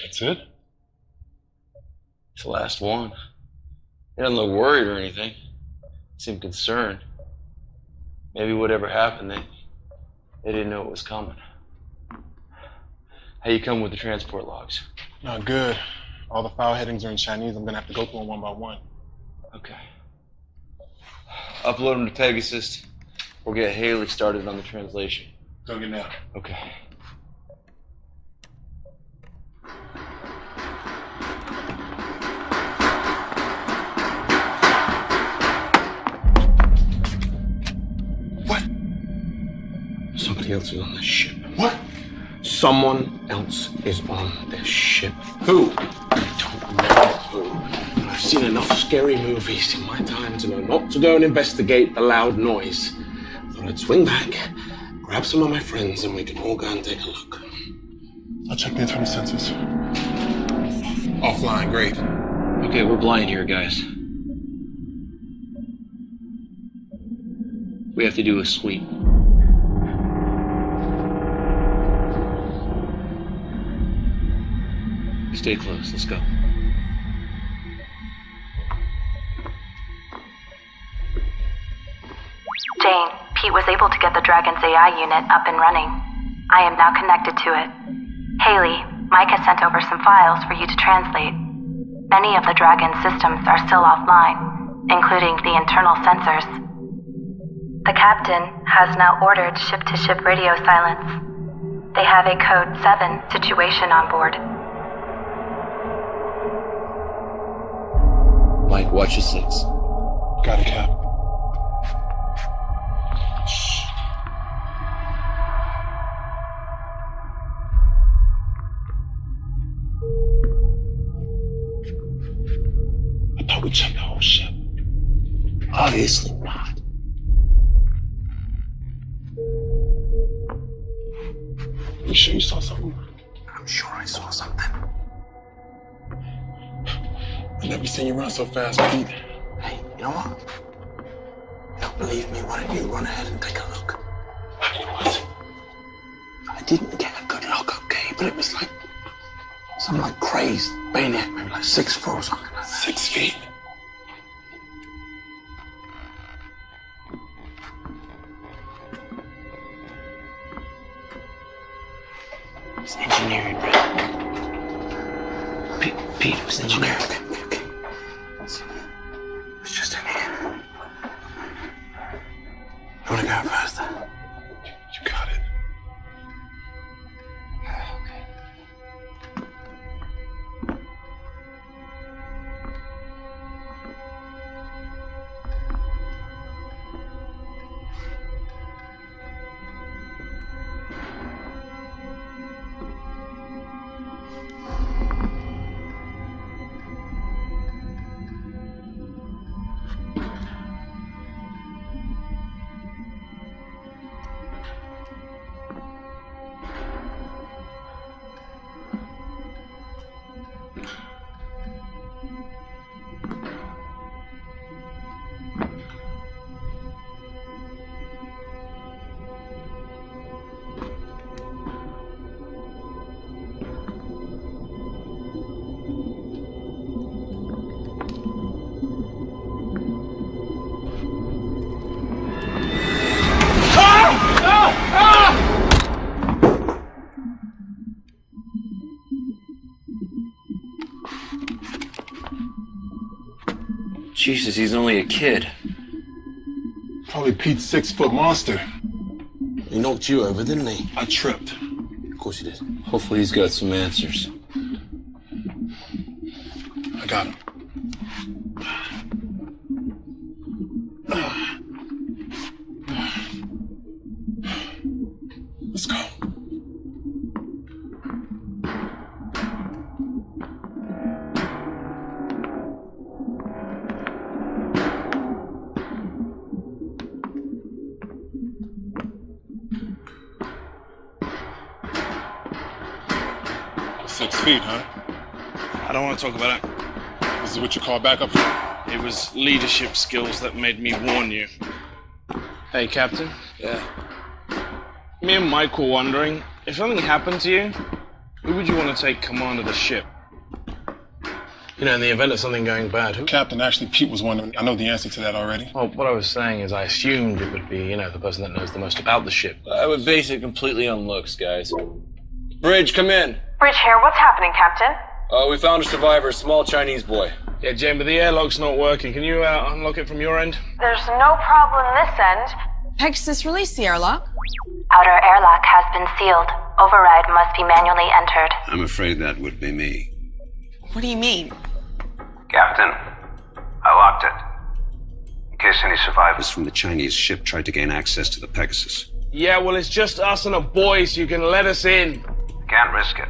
That's it? It's the last one. He doesn't look worried or anything. He seemed concerned. Maybe whatever happened, they didn't know it was coming. How you come with the transport logs? Not good. All the file headings are in Chinese. I'm gonna have to go through them one by one. Okay. Upload them to Pegasus. We'll get Haley started on the translation. Doing it now. Okay. Somebody else is on this ship. What? Someone else is on this ship. Who? I don't know who. And I've seen enough scary movies in my time to know not to go and investigate the loud noise. I thought I'd swing back, grab some of my friends, and we can all go and take a look. I'll check the internal sensors. Offline, great. Okay, we're blind here, guys. We have to do a sweep. Stay close, let's go. Jane, Pete was able to get the Dragon's AI unit up and running. I am now connected to it. Haley, Mike has sent over some files for you to translate. Many of the Dragon's systems are still offline, including the internal sensors. The captain has now ordered ship-to-ship radio silence. They have a Code 7 situation on board. Mike, watch your 6. Got it, Cap. I thought we checked the whole ship. Obviously not. You sure you saw something? I'm sure I saw something. I've never seen you run so fast, Pete. Hey, you know what? You don't believe me? Why don't you run ahead and take a look? What? I didn't get a good look, okay? But it was like some like crazed bayonet, maybe like 6 foot or something like that. 6 feet. It's engineering, bro. Pete, it was engineering. Okay. It's just in here. You wanna go first? You got it. Jesus, he's only a kid. Probably Pete's 6-foot monster. He knocked you over, didn't he? I tripped. Of course he did. Hopefully he's got some answers. I got him. Let's go. feet, huh? I don't want to talk about it. This is what you call backup? It was leadership skills that made me warn you. Hey, Captain. Yeah? Me and Mike were wondering, if something happened to you, who would you want to take command of the ship? You know, in the event of something going bad, who? Captain, actually, Pete was wondering. I know the answer to that already. Well, what I was saying is I assumed it would be, you know, the person that knows the most about the ship. I would base it completely on looks, guys. Bridge, come in. Bridge here. What's happening, Captain? We found a survivor, a small Chinese boy. Yeah, Jane, but the airlock's not working. Can you unlock it from your end? There's no problem this end. Pegasus, release the airlock. Outer airlock has been sealed. Override must be manually entered. I'm afraid that would be me. What do you mean? Captain, I locked it. In case any survivors from the Chinese ship tried to gain access to the Pegasus. Yeah, well, it's just us and a boy, so you can let us in. Can't risk it.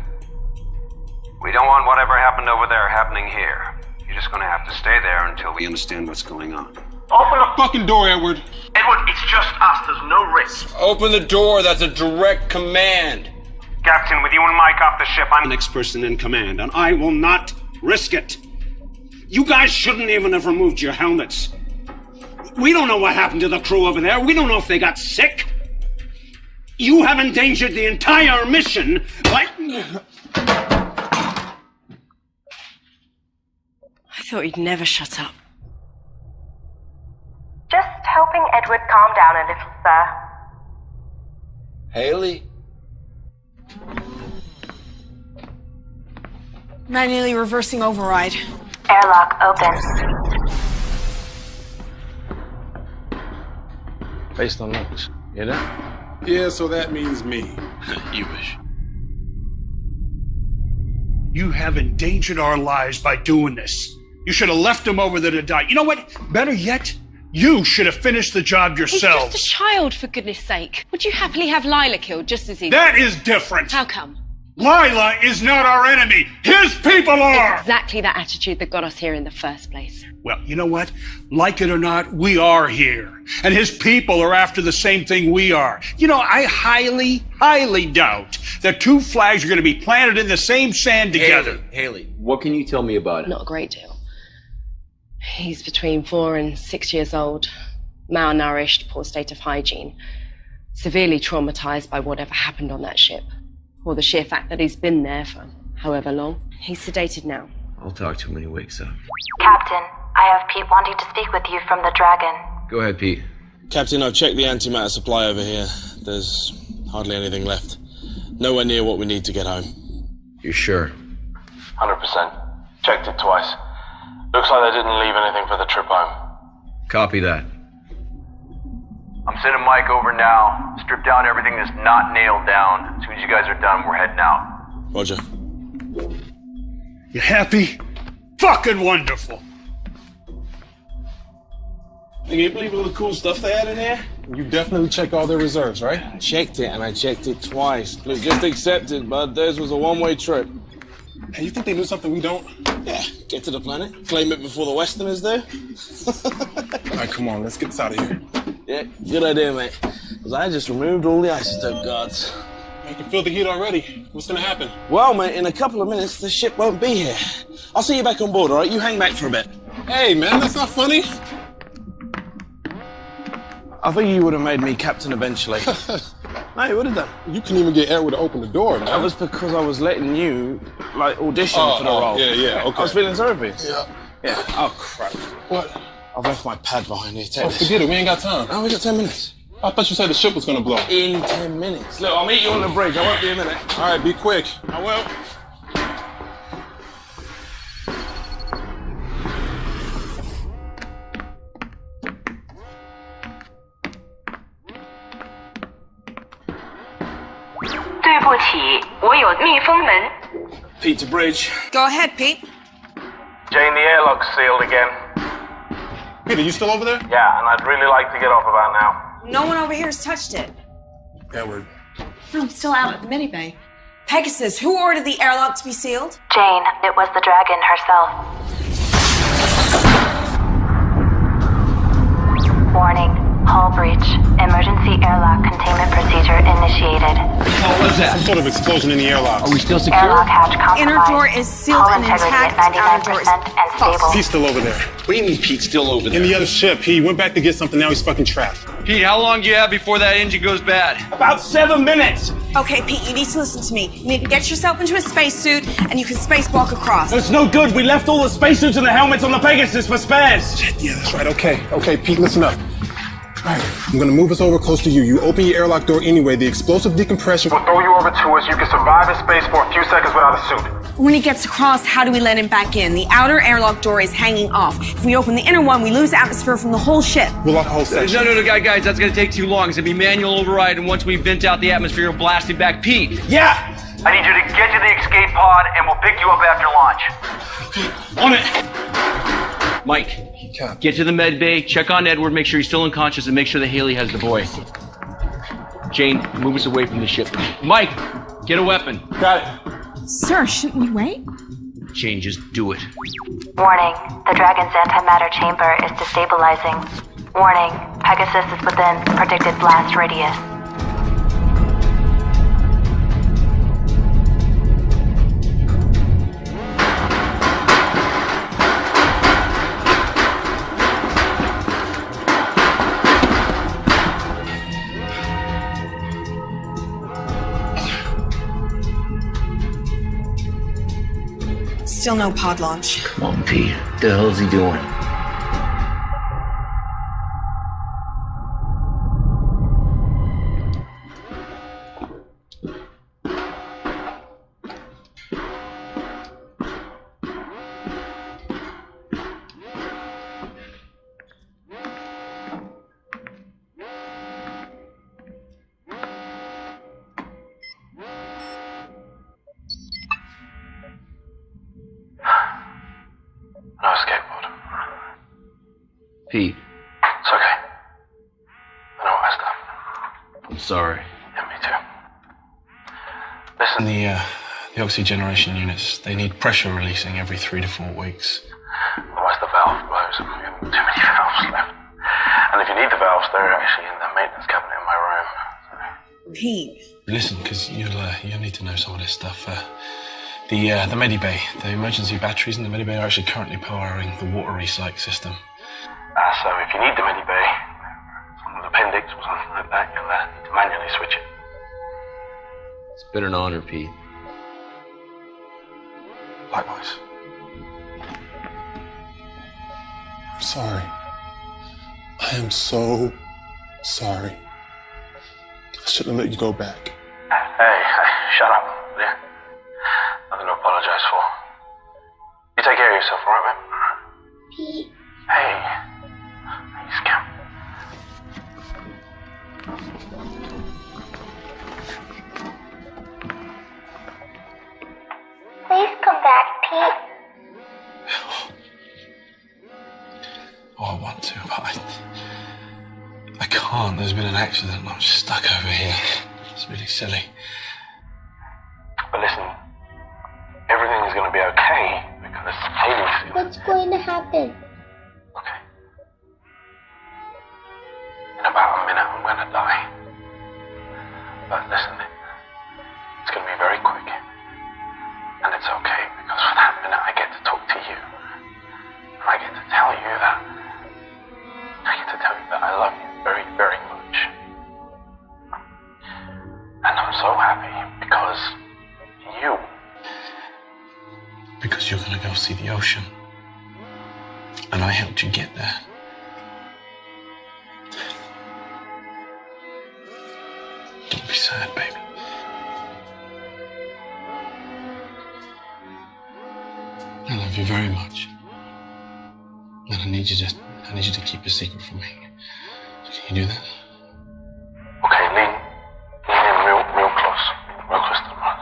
We don't want whatever happened over there happening here. You're just gonna have to stay there until we understand what's going on. Open the fucking door, Edward. Edward, it's just us. There's no risk. Open the door. That's a direct command. Captain, with you and Mike off the ship, I'm the next person in command, and I will not risk it. You guys shouldn't even have removed your helmets. We don't know what happened to the crew over there. We don't know if they got sick. You have endangered the entire mission by... I thought you'd never shut up. just helping Edward calm down a little, sir. Haley? Manually reversing override. Airlock open. Based on looks, you know? Yeah, so that means me. You wish. You have endangered our lives by doing this. You should have left him over there to die. You know what? Better yet, you should have finished the job yourselves. He's just a child, for goodness sake. Would you happily have Lila killed just as easy? That is different. How come? Lila is not our enemy. His people are! It's exactly that attitude that got us here in the first place. Well, you know what? Like it or not, we are here. And his people are after the same thing we are. You know, I highly doubt that two flags are going to be planted in the same sand together. Haley, what can you tell me about it? Not a great deal. He's between 4 and 6 years old, malnourished, poor state of hygiene, severely traumatized by whatever happened on that ship, or the sheer fact that he's been there for however long. He's sedated now. I'll talk to him when he wakes up. Captain, I have Pete wanting to speak with you from the Dragon. Go ahead, Pete. Captain, I've checked the antimatter supply over here. There's hardly anything left. Nowhere near what we need to get home. You sure? 100%. Checked it twice. Looks like they didn't leave anything for the trip home. Copy that. I'm sending Mike over now. Strip down everything that's not nailed down. As soon as you guys are done, we're heading out. Roger. You happy? Fucking wonderful. Can you believe all the cool stuff they had in here? You definitely checked all their reserves, right? I checked it, and I checked it twice. Look, just accept it, bud. Theirs was a one-way trip. Hey, you think they knew something we don't? Yeah, get to the planet, claim it before the Westerners do. All right, come on, let's get this out of here. Yeah, good idea, mate. Because I just removed all the isotope guards. I can feel the heat already. What's gonna happen? Well, mate, in a couple of minutes, the ship won't be here. I'll see you back on board, all right? You hang back for a bit. Hey, man, that's not funny. I think you would have made me captain eventually. No, you would have done. You couldn't even get Edward to open the door, man. That was because I was letting you, like, audition for the role. Yeah, okay. I was feeling sorry for you. Yeah. Oh, crap. What? I've left my pad behind here. Take Oh, this. forget it. We ain't got time. Oh, we got 10 minutes. I thought you said the ship was gonna blow. In 10 minutes. Look, I'll meet you on the bridge. I won't be a minute. All right, be quick. I will. Pete to bridge. Go ahead, Pete. Jane, the airlock's sealed again. Peter, you still over there? Yeah, and I'd really like to get off about now. No one over here has touched it. Edward. No, I'm still out at the mini-bay. Pegasus, who ordered the airlock to be sealed? Jane, it was the dragon herself. Warning, hull breach. Emergency airlock containment procedure initiated. What was that? Some sort of explosion in the airlock. Are we still secure? Airlock hatch compromised. Inner door is sealed Hull and integrity intact. at Outer door is 99% and stable. He's still over there. What do you mean Pete's still over there? In the other ship. He went back to get something. Now he's fucking trapped. Pete, how long do you have before that engine goes bad? About 7 minutes. Okay, Pete, you need to listen to me. You need to get yourself into a spacesuit, and you can spacewalk across. That's no good. We left all the spacesuits and the helmets on the Pegasus for spares. Shit, yeah, that's right. Okay, Pete, listen up. All right, I'm gonna move us over close to you. You open your airlock door anyway. The explosive decompression will throw you over to us. You can survive in space for a few seconds without a suit. When he gets across, how do we let him back in? The outer airlock door is hanging off. If we open the inner one, we lose atmosphere from the whole ship. We'll lock the whole section. No, guys, that's gonna take too long. It's gonna be manual override, and once we vent out the atmosphere, we'll blast it back. Pete! Yeah! I need you to get to the escape pod, and we'll pick you up after launch. On it! Mike, get to the med bay, check on Edward, make sure he's still unconscious, and make sure that Haley has the boy. Jane, move us away from the ship. Mike, get a weapon. Got it. Sir, shouldn't we wait? Jane, just do it. Warning, the Dragon's antimatter chamber is destabilizing. Warning, Pegasus is within predicted blast radius. Still no pod launch. Come on, Pete. What the hell is he doing? No escape pod. Pete, It's okay. I know I messed up. I'm sorry. Yeah, me too. Listen, The oxygeneration units, they need pressure releasing every 3 to 4 weeks. otherwise the valve blows and we have too many valves left. And if you need the valves, they're actually in the maintenance cabinet in my room. Pete. Listen, because you'll need to know some of this stuff. The Medibay, the emergency batteries in the Medibay are actually currently powering the water recycle system. So if you need the Medibay, someone's appendix or something like that, you'll need to manually switch it. It's been an honor, Pete. Likewise. I'm sorry. I am so sorry. I shouldn't have let you go back. Hey, shut up, will you? Nothing to apologize for. You take care of yourself, alright, man? Pete. Hey. Hey, Scamp. Please come back, Pete. Oh, I want to, but I can't. There's been an accident and I'm stuck over here. It's really silly. But listen, everything is going to be okay because Haley's... What's going to happen? In about a minute, I'm going to die. But listen, it's going to be very quick. And it's okay, because for that minute, I get to talk to you. And I get to tell you that... I love you very, very much. And I'm so happy because you... Because you're gonna go see the ocean. And I helped you get there. Don't be sad, baby. I love you very much. And I need you to keep a secret from me. Can you do that? Okay, lean in real close. Real close to the mic.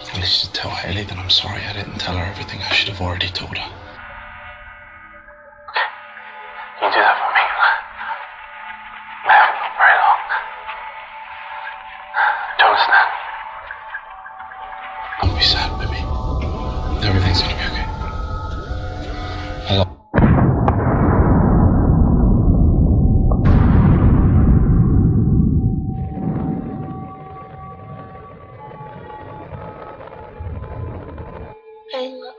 At least just tell Haley that I'm sorry I didn't tell her everything I should have already told her. Okay. Can you do that for me? I haven't been very long. Do you understand? Don't be sad, baby. Everything's gonna be okay. I love I love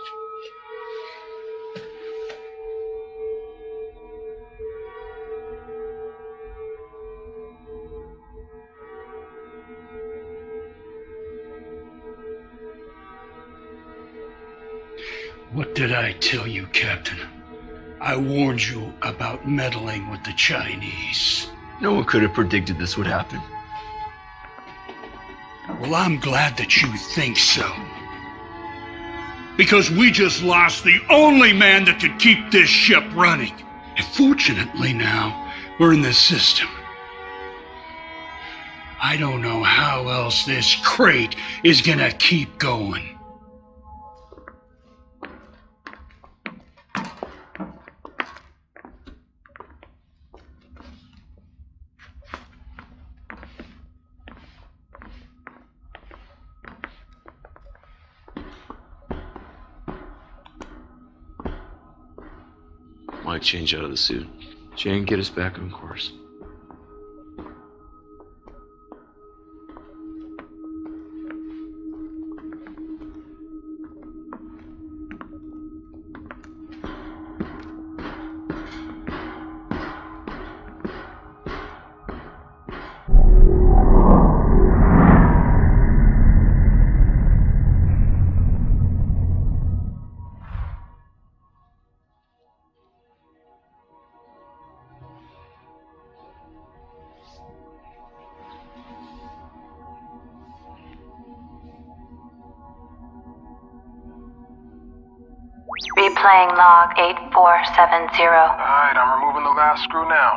What did I tell you, Captain? I warned you about meddling with the Chinese. No one could have predicted this would happen. Well, I'm glad that you think so. Because we just lost the only man that could keep this ship running. And fortunately now, we're in the system. I don't know how else this crate is gonna keep going. Mike, change out of the suit. Jane, get us back on course. Replaying log 8470. Alright, I'm removing the last screw now.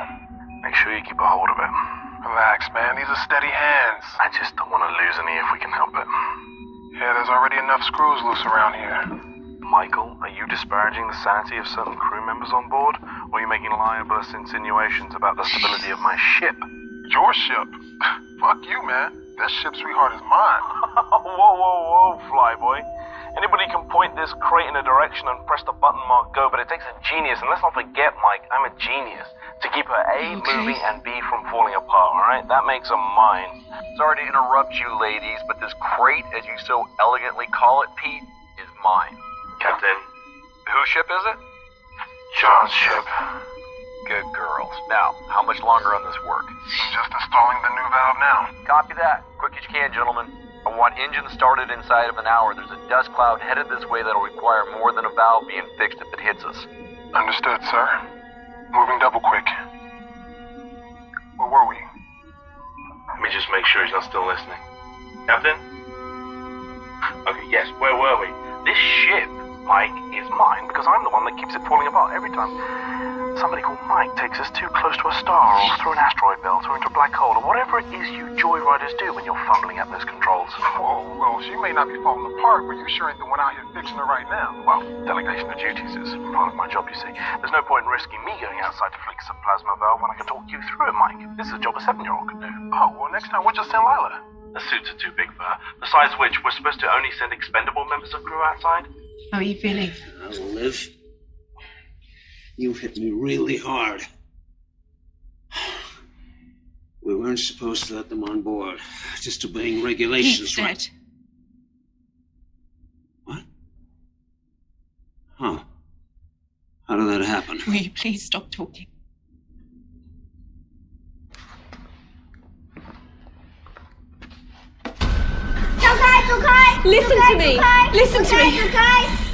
Make sure you keep a hold of it. Relax, man. These are steady hands. I just don't want to lose any if we can help it. Yeah, there's already enough screws loose around here. Michael, are you disparaging the sanity of certain crew members on board? Or are you making libelous insinuations about the stability of my ship? Your ship? Fuck you, man. This ship, sweetheart, is mine. Whoa, flyboy. Anybody can point this crate in a direction and press the button marked go, but it takes a genius, and let's not forget, Mike, I'm a genius, to keep her A moving and B from falling apart, alright? That makes her mine. Sorry to interrupt you, ladies, but this crate, as you so elegantly call it, Pete, is mine. Captain. Whose ship is it? John's ship. Good girls. Now, how much longer on this work? I'm just installing the new valve now. Copy that. Quick as you can, gentlemen. I want engines started inside of an hour. There's a dust cloud headed this way that'll require more than a valve being fixed if it hits us. Understood, sir. Moving double quick. Where were we? Let me just make sure he's not still listening. Captain? Okay, yes, where were we? This ship, Mike, is mine because I'm the one that keeps it falling apart every time somebody called Mike takes us too close to a star or through an asteroid belt or into a black hole or whatever it is you joyriders do when you're fumbling at those controls. Oh, well, she may not be falling apart, but you sure ain't the one out here fixing her right now. Well, delegation of duties is part of my job, you see. There's no point in risking me going outside to fix a plasma valve when I can talk you through it, Mike. This is a job a 7-year-old could do. Oh, well, next time we'll just send Lila. The suits are too big for her. Besides which, we're supposed to only send expendable members of crew outside. How are you feeling? Liv, you hit me really hard. We weren't supposed to let them on board. Just obeying regulations. He's dead. What? Huh. How did that happen? Will you please stop talking? Listen to me. Listen to me.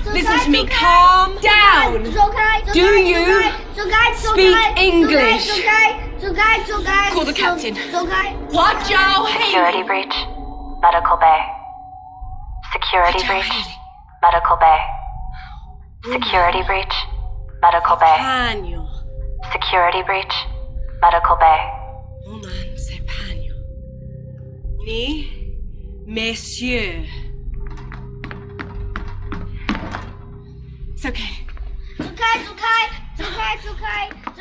Listen to me. Calm down. Do you speak English? Call the captain. What, Joe? Security breach. Medical bay. Security breach. Medical bay. Security breach. Medical bay. Security breach. Medical bay. Woman, c'est pagno. Ni, messieurs. It's okay.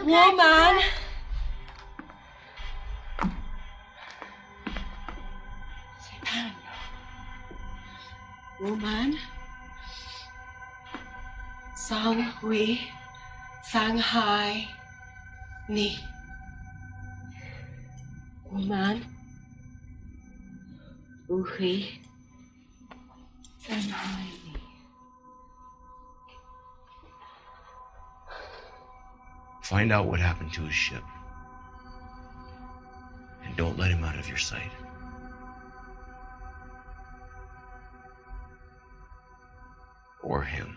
Woman. C'est pagno. Woman. Sang Hui. Shanghai. Ni. Woman. Hui. Shanghai. Ni. Find out what happened to his ship. And don't let him out of your sight. Or him.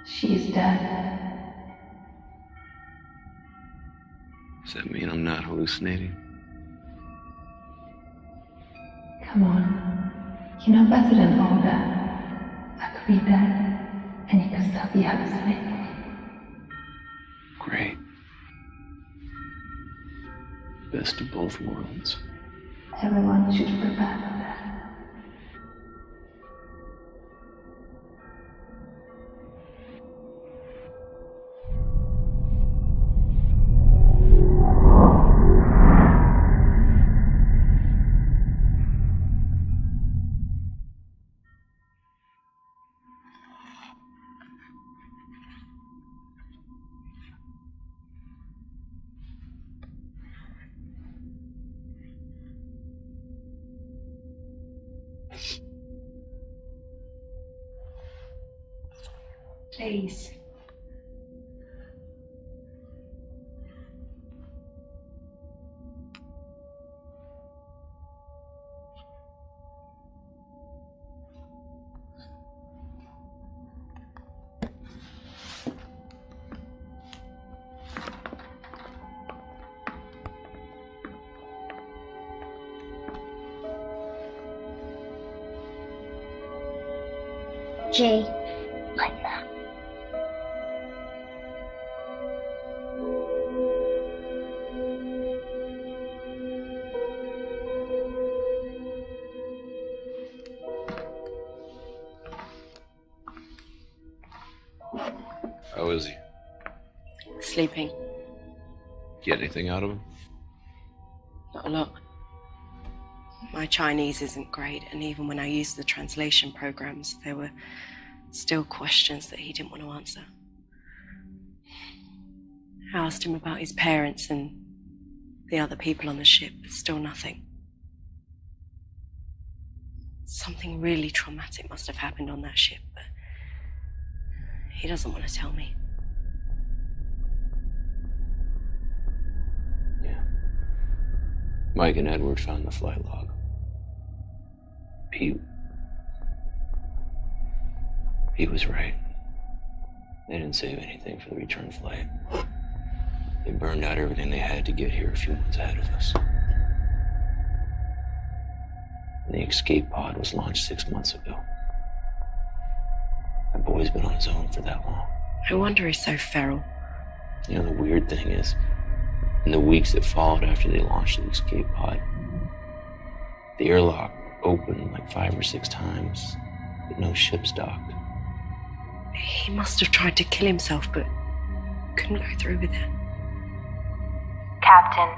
She's dead. Does that mean I'm not hallucinating? Come on. You know better than all that. I could be dead, and you can still be hallucinating. Great. Best of both worlds. Everyone should prepare for that. Please. Jay, like that. How is he? Sleeping. Get anything out of him? Not a lot. My Chinese isn't great, and even when I used the translation programs, there were still questions that he didn't want to answer. I asked him about his parents and the other people on the ship, but still nothing. Something really traumatic must have happened on that ship, but he doesn't want to tell me. Mike and Edward found the flight log. Pete was right. They didn't save anything for the return flight. They burned out everything they had to get here a few months ahead of us. And the escape pod was launched 6 months ago. That boy's been on his own for that long. No wonder he's so feral. You know, the weird thing is, in the weeks that followed after they launched the escape pod, the airlock opened like 5 or 6 times, but no ships docked. He must have tried to kill himself, but couldn't go through with it. Captain,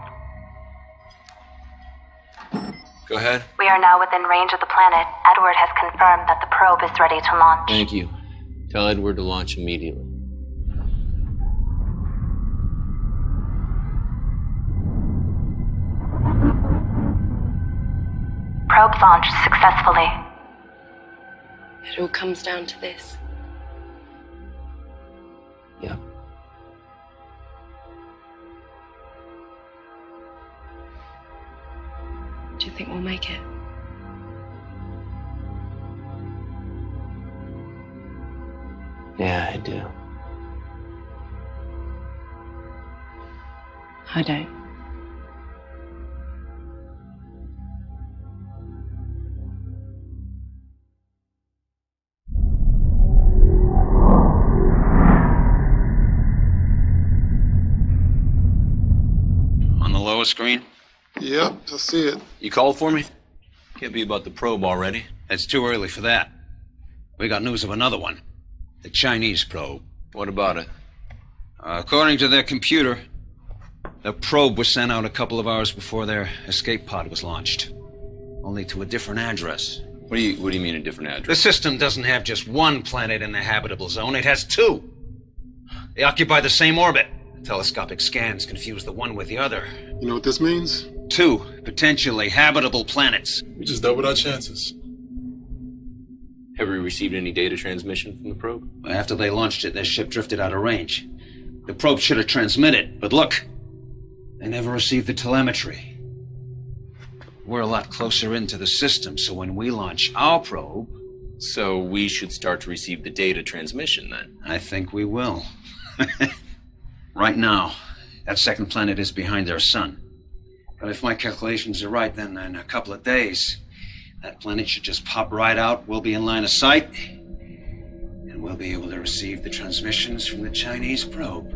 Go ahead. we are now within range of the planet. Edward has confirmed that the probe is ready to launch. Thank you. Tell Edward to launch immediately. Probe launched successfully. It all comes down to this. Yeah. Do you think we'll make it? Yeah, I do. I don't. On the lower screen? Yep, I see it. You called for me? Can't be about the probe already. It's too early for that. We got news of another one. The Chinese probe. What about it? According to their computer, the probe was sent out a couple of hours before their escape pod was launched. Only to a different address. What do you mean a different address? The system doesn't have just one planet in the habitable zone, it has 2. They occupy the same orbit. Telescopic scans confuse the one with the other. You know what this means? 2 potentially habitable planets. We just doubled our chances. Have we received any data transmission from the probe? After they launched it, their ship drifted out of range. The probe should have transmitted, but look, they never received the telemetry. We're a lot closer into the system, so when we launch our probe... So we should start to receive the data transmission, then? I think we will. Right now, that second planet is behind their sun. But if my calculations are right, then in a couple of days, that planet should just pop right out, we'll be in line of sight, and we'll be able to receive the transmissions from the Chinese probe.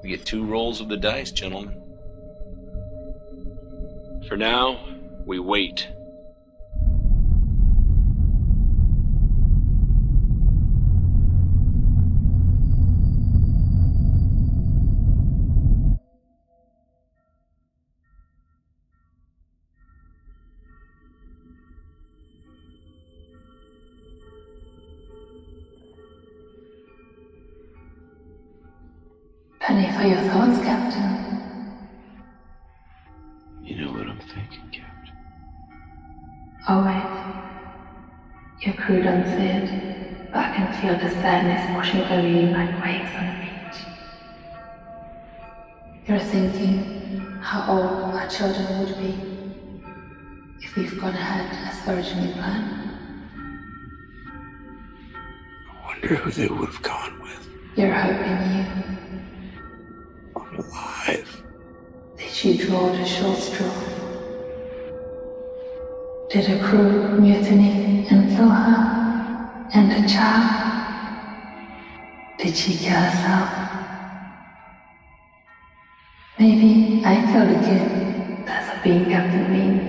We get 2 rolls of the dice, gentlemen. For now, we wait. Penny for your thoughts, Captain. You know what I'm thinking, Captain. Always. Your crew don't see it, but I can feel the sadness washing over you like waves on the beach. You're thinking how old our children would be if we've gone ahead as originally planned. I wonder who they would have gone with. You're hoping you. Alive. Did you draw the short straw? Did her crew mutiny and kill her? And the child? Did she kill herself? Maybe I killed a kid. That's what being captain means.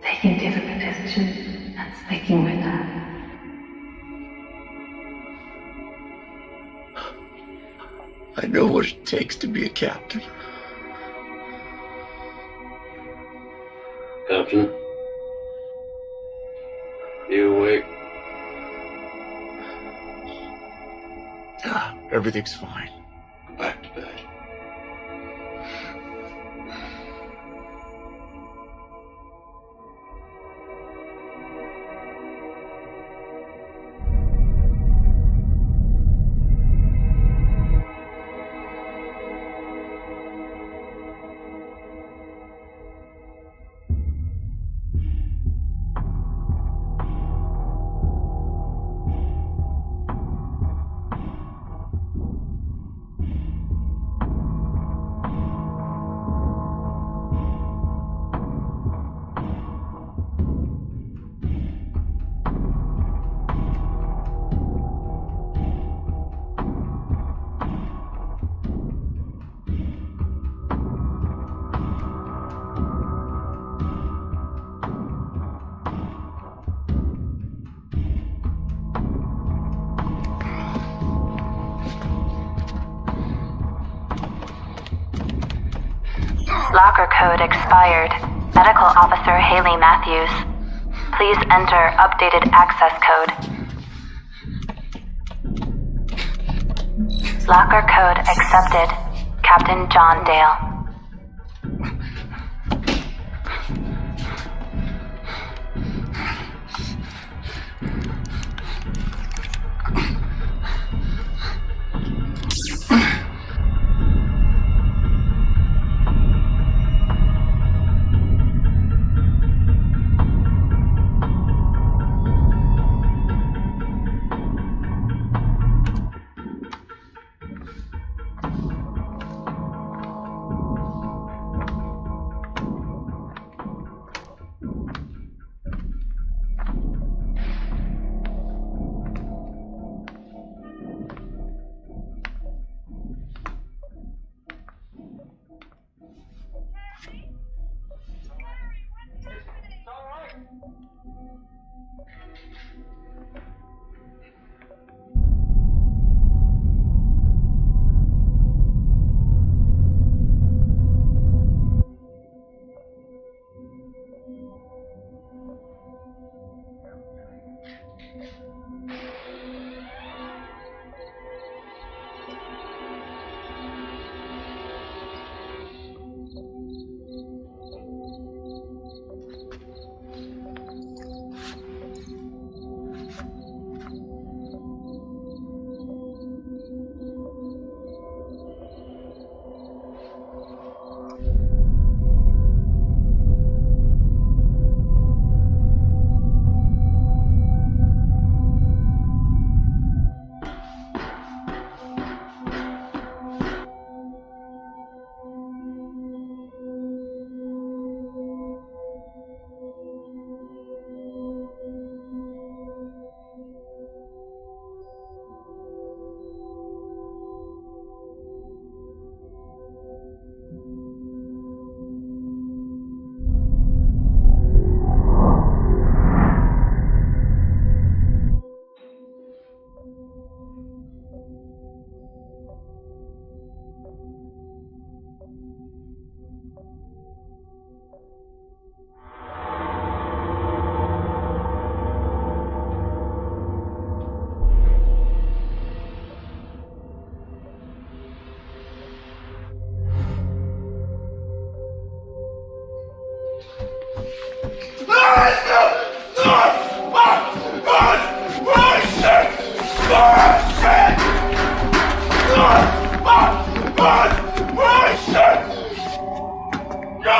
Taking difficult decisions and sticking with that. I know what it takes to be a captain. Captain? You awake? Everything's fine. Go back to bed. Locker code expired. Medical Officer Haley Matthews. Please enter updated access code. Locker code accepted. Captain John Dale.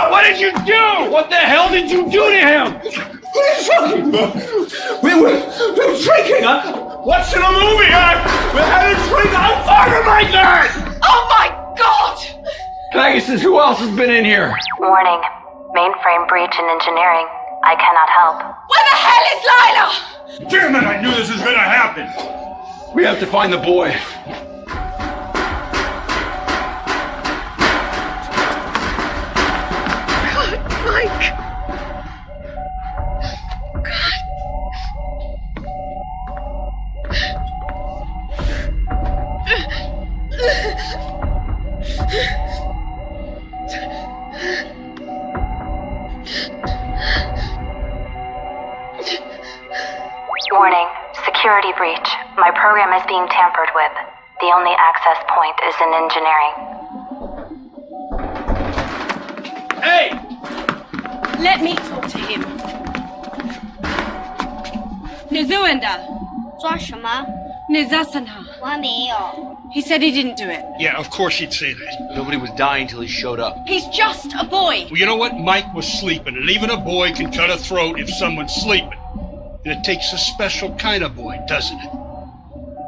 What did you do? What the hell did you do to him? What are you talking about? We were drinking, huh? What's in a movie, huh? We had a drink. I'm fired, my God! Oh my God! Pegasus, who else has been in here? Warning. Mainframe breach in engineering. I cannot help. Where the hell is Lila? Damn it, I knew this was gonna happen. We have to find the boy. Mike! Warning. Security breach. My program is being tampered with. The only access point is in engineering. Hey! Let me talk to him. Nizuenda. 抓什么？ Nizasana. 我还没有。 He said he didn't do it. Yeah, of course he'd say that. Nobody was dying till he showed up. He's just a boy. Well, you know what? Mike was sleeping, and even a boy can cut a throat if someone's sleeping. And it takes a special kind of boy, doesn't it?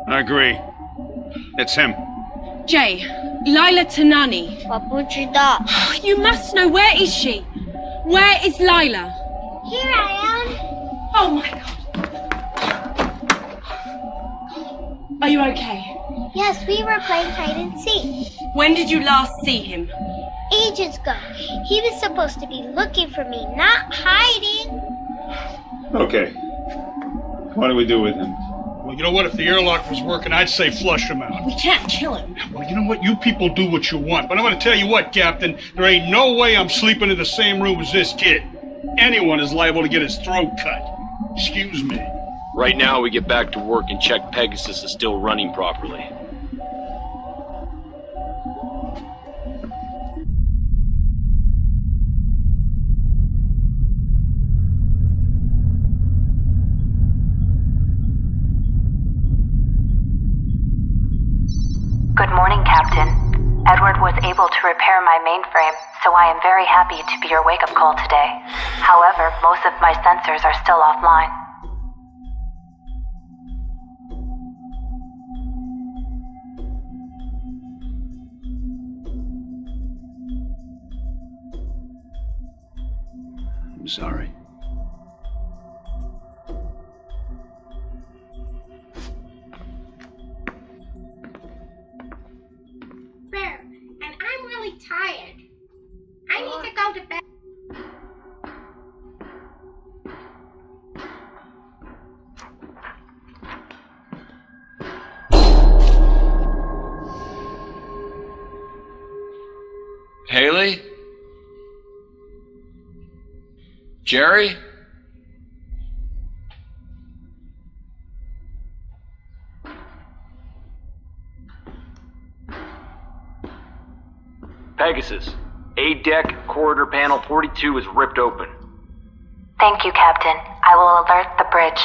I agree. It's him. Jay, Lila Tanani. 我不知道。 You must know. Where is she? Where is Lila? Here I am. Oh my God. Are you okay? Yes, we were playing hide and seek. When did you last see him? Ages ago. He was supposed to be looking for me, not hiding. Okay. What do we do with him? Well, you know what? If the airlock was working, I'd say flush him out. We can't kill him. Well, you know what? You people do what you want. But I'm going to tell you what, Captain. There ain't no way I'm sleeping in the same room as this kid. Anyone is liable to get his throat cut. Excuse me. Right now, we get back to work and check Pegasus is still running properly. Good morning, Captain. Edward was able to repair my mainframe, so I am very happy to be your wake-up call today. However, most of my sensors are still offline. I'm sorry. Bear, and I'm really tired. I need to go to bed. Haley? Jerry? Pegasus, A-deck corridor panel 42 is ripped open. Thank you, Captain. I will alert the bridge.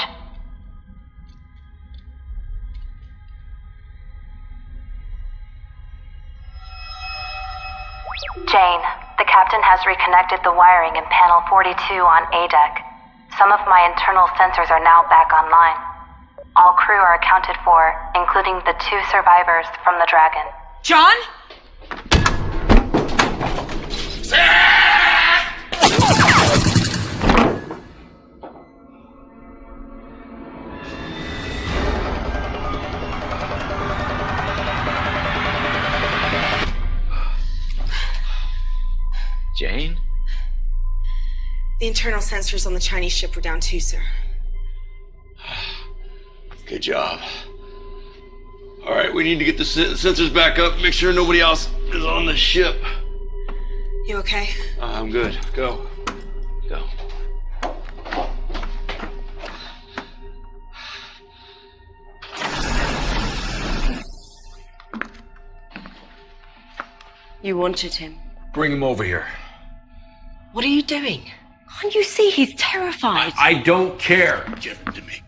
Jane, the captain has reconnected the wiring in panel 42 on A-deck. Some of my internal sensors are now back online. All crew are accounted for, including the 2 survivors from the Dragon. John? Jane? The internal sensors on the Chinese ship were down too, sir. Good job. All right, we need to get the sensors back up, make sure nobody else is on the ship. You okay? I'm good. Go. Go. You wanted him. Bring him over here. What are you doing? Can't you see he's terrified? I don't care. Give him to me.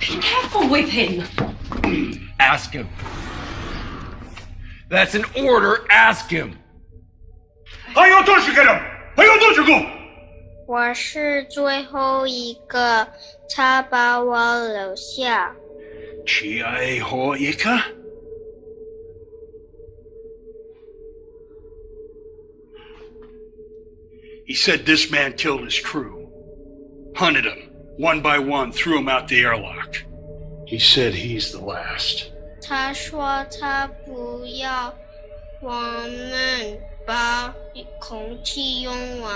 Be careful with him. Ask him. That's an order. Ask him. 还有东西给他，还有东西给我。我是最后一个，他把我留下。最后一个。He said this man killed his crew, hunted them one by one, threw them out the airlock. He said he's the last. 他说他不要我们把空气用完。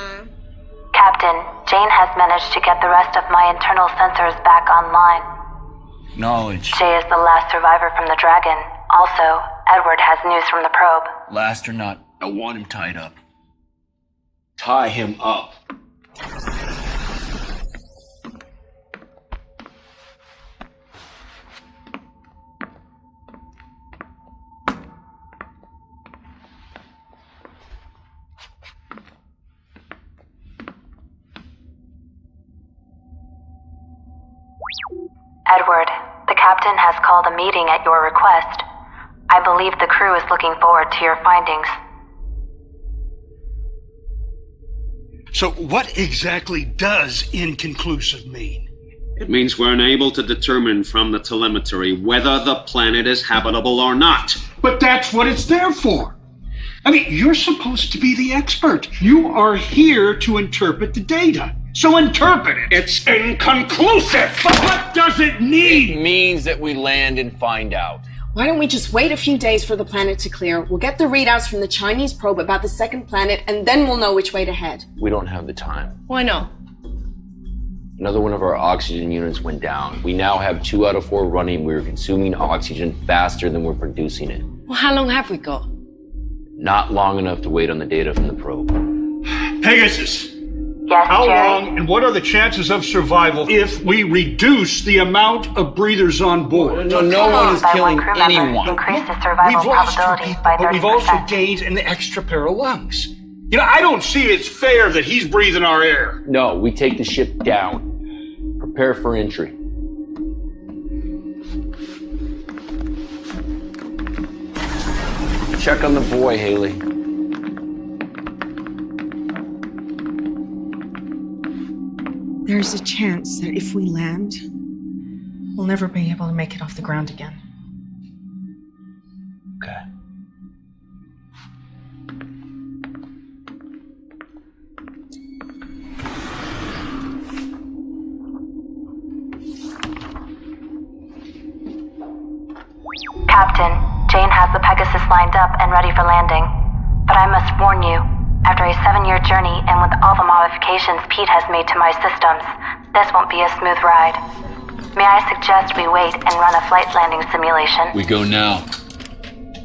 Captain, Jane has managed to get the rest of my internal sensors back online. Knowledge. Jay is the last survivor from the Dragon. Also, Edward has news from the probe. Last or not, I want him tied up. Tie him up. Edward, the captain has called a meeting at your request. I believe the crew is looking forward to your findings. So what exactly does inconclusive mean? It means we're unable to determine from the telemetry whether the planet is habitable or not. But that's what it's there for. I mean, you're supposed to be the expert. You are here to interpret the data. So interpret it. It's inconclusive. But what does it mean? It means that we land and find out. Why don't we just wait a few days for the planet to clear? We'll get the readouts from the Chinese probe about the second planet, and then we'll know which way to head. We don't have the time. Why not? Another one of our oxygen units went down. We now have 2 out of 4 running. We're consuming oxygen faster than we're producing it. Well, how long have we got? Not long enough to wait on the data from the probe. Pegasus! Yes, How Jerry? long and what are the chances of survival if we reduce the amount of breathers on board? No one is killing anyone. Increase the survival We've lost 2 probability people, by but 30%. we've also gained an extra pair of lungs. You know, I don't see it's fair that he's breathing our air. No, we take the ship down. Prepare for entry. Check on the boy, Haley. There's a chance that if we land, we'll never be able to make it off the ground again. Okay. Captain, Jane has the Pegasus lined up and ready for landing. But I must warn you, after a 7-year journey and with all the modifications Pete has made to my systems, this won't be a smooth ride. May I suggest we wait and run a flight landing simulation? We go now.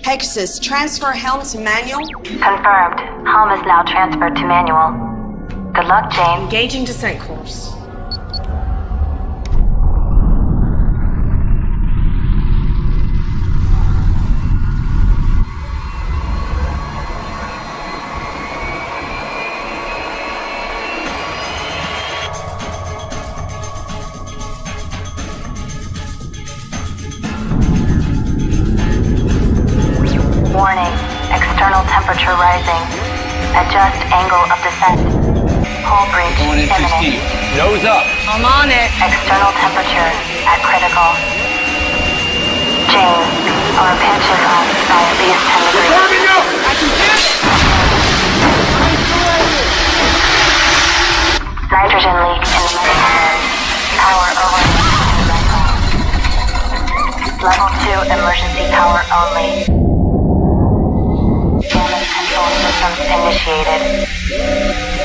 Pegasus, transfer helm to manual. Confirmed. Helm is now transferred to manual. Good luck, Jane. Engaging descent course. Warning. External temperature rising. Adjust angle of descent. Hull breach Going in too imminent. steep. Nose up. I'm on it. External temperature at critical. Jane, our pitch is up by at least 10 degrees. Warming up! I can hear it! Nitrogen leak in the medical bay. Power over. Level 2 emergency power only. Damage control systems initiated.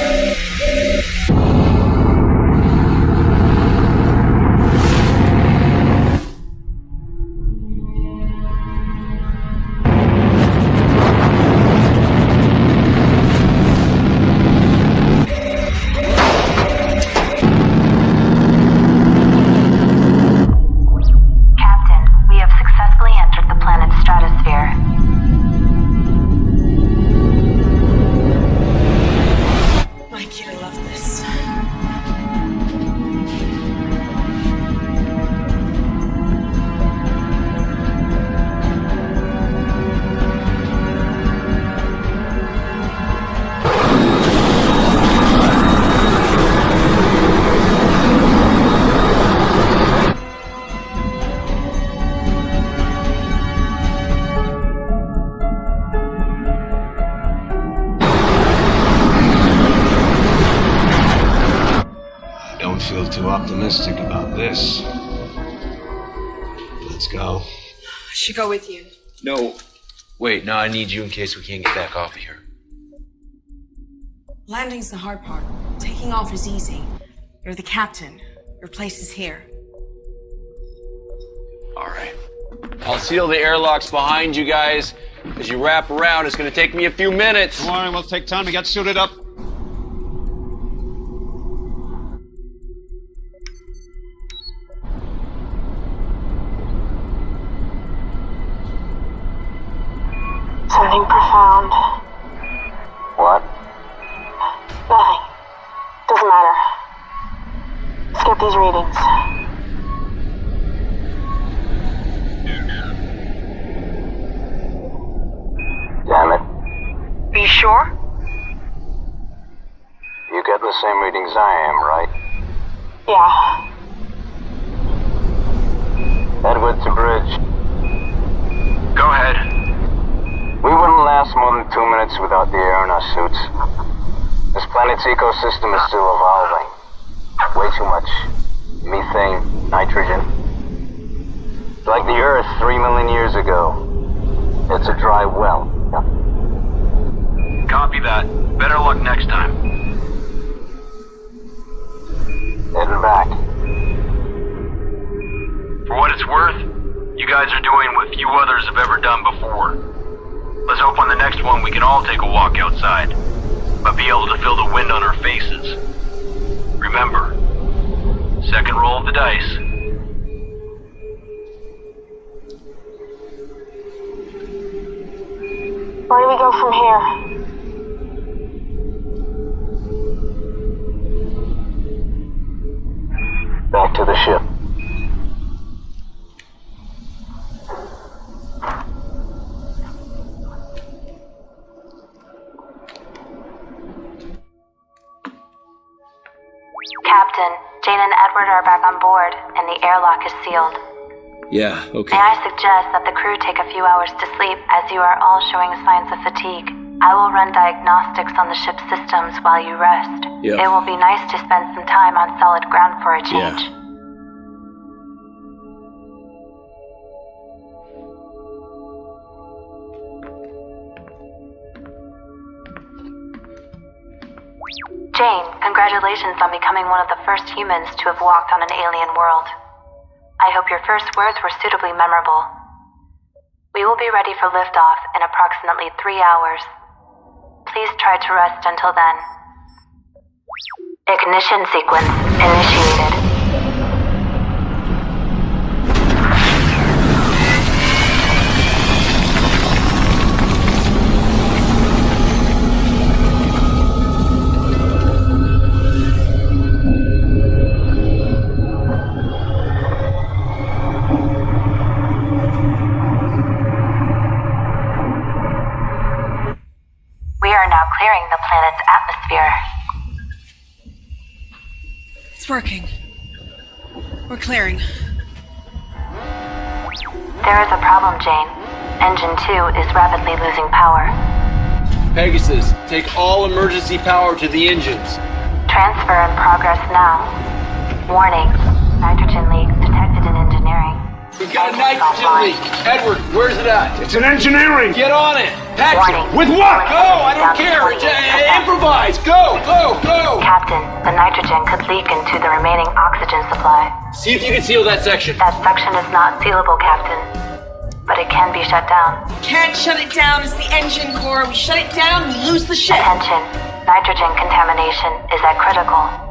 Captain, we have successfully entered the planet's stratosphere. My kid, I love this. Don't feel too optimistic about this. Let's go. I should go with you. No. Wait, no, I need you in case we can't get back off of here. Landing's the hard part. Taking off is easy. You're the captain. Your place is here. All right. I'll seal the airlocks behind you guys. As you wrap around, it's going to take me a few minutes. Don't worry, we'll take time to get suited up. Something profound. What? Nothing. Doesn't matter. Skip these readings. Damn it. Are you sure? You getting the same readings I am, right? Yeah. Edward to bridge. Go ahead. We wouldn't last more than 2 minutes without the air in our suits. This planet's ecosystem is still evolving. Way too much methane, nitrogen. It's like the Earth 3 million years ago. It's a dry well. Copy that. Better luck next time. Heading back. For what it's worth, you guys are doing what few others have ever done before. Let's hope on the next one we can all take a walk outside, but be able to feel the wind on our faces. Remember, second roll of the dice. Where do we go from here? Back to the ship. Captain, Jane and Edward are back on board, and the airlock is sealed. Yeah, okay. May I suggest that the crew take a few hours to sleep as you are all showing signs of fatigue? I will run diagnostics on the ship's systems while you rest. Yeah. It will be nice to spend some time on solid ground for a change. Yeah. Jane, congratulations on becoming one of the first humans to have walked on an alien world. I hope your first words were suitably memorable. We will be ready for liftoff in approximately 3 hours. Please try to rest until then. Ignition sequence initiated. We are now clearing the planet's atmosphere. It's working. We're clearing. There is a problem, Jane. Engine 2 is rapidly losing power. Pegasus, take all emergency power to the engines. Transfer in progress now. Warning. Nitrogen leak detected in engineering. We've got a nitrogen leak. Edward, where's it at? It's in engineering. Get on it. Patch Warning. it. With what? Go! I don't care. Improvise. Go, go, go. Captain, the nitrogen could leak into the remaining oxygen supply. See if you can seal that section. That section is not sealable, Captain. But it can be shut down. Can't shut it down. It's the engine core. We shut it down, we lose the ship. Attention. Nitrogen contamination is at critical.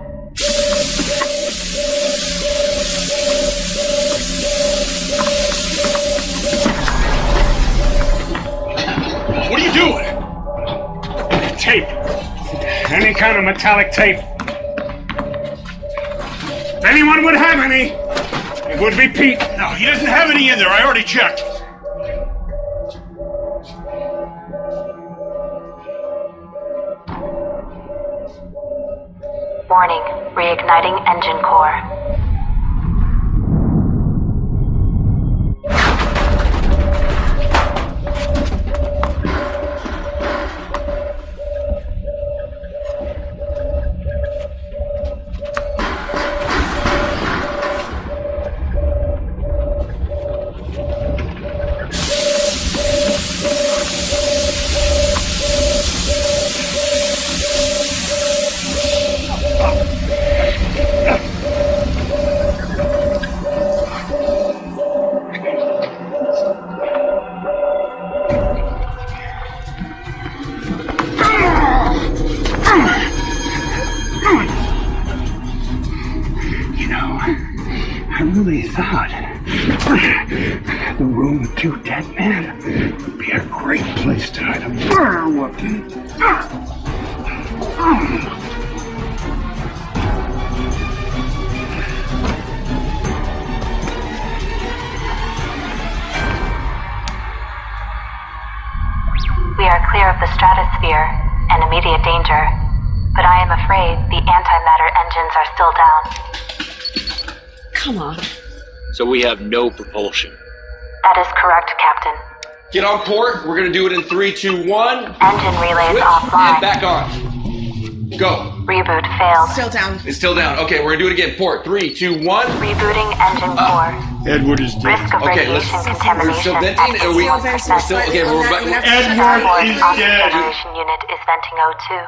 What are you doing? Tape. Any kind of metallic tape. If anyone would have any, it would be Pete. No, he doesn't have any in there. I already checked. Warning. Reigniting engine core. I really thought the room with 2 dead men would be a great place to hide a murder weapon. We are clear of the stratosphere and immediate danger, but I am afraid the antimatter engines are still down. Come on. So we have no propulsion. That is correct, Captain. Get on port. We're gonna do it in 3, 2, 1. Engine relays Switch offline. and back on. Go. Reboot failed. Still down. It's still down. Okay, we're gonna do it again. Port. 3, 2, 1. Rebooting engine core. Edward is dead. Risk of Okay, radiation we're contamination. still venting. Are we? We're still okay. We're back. Edward is dead. Generation unit is venting O2.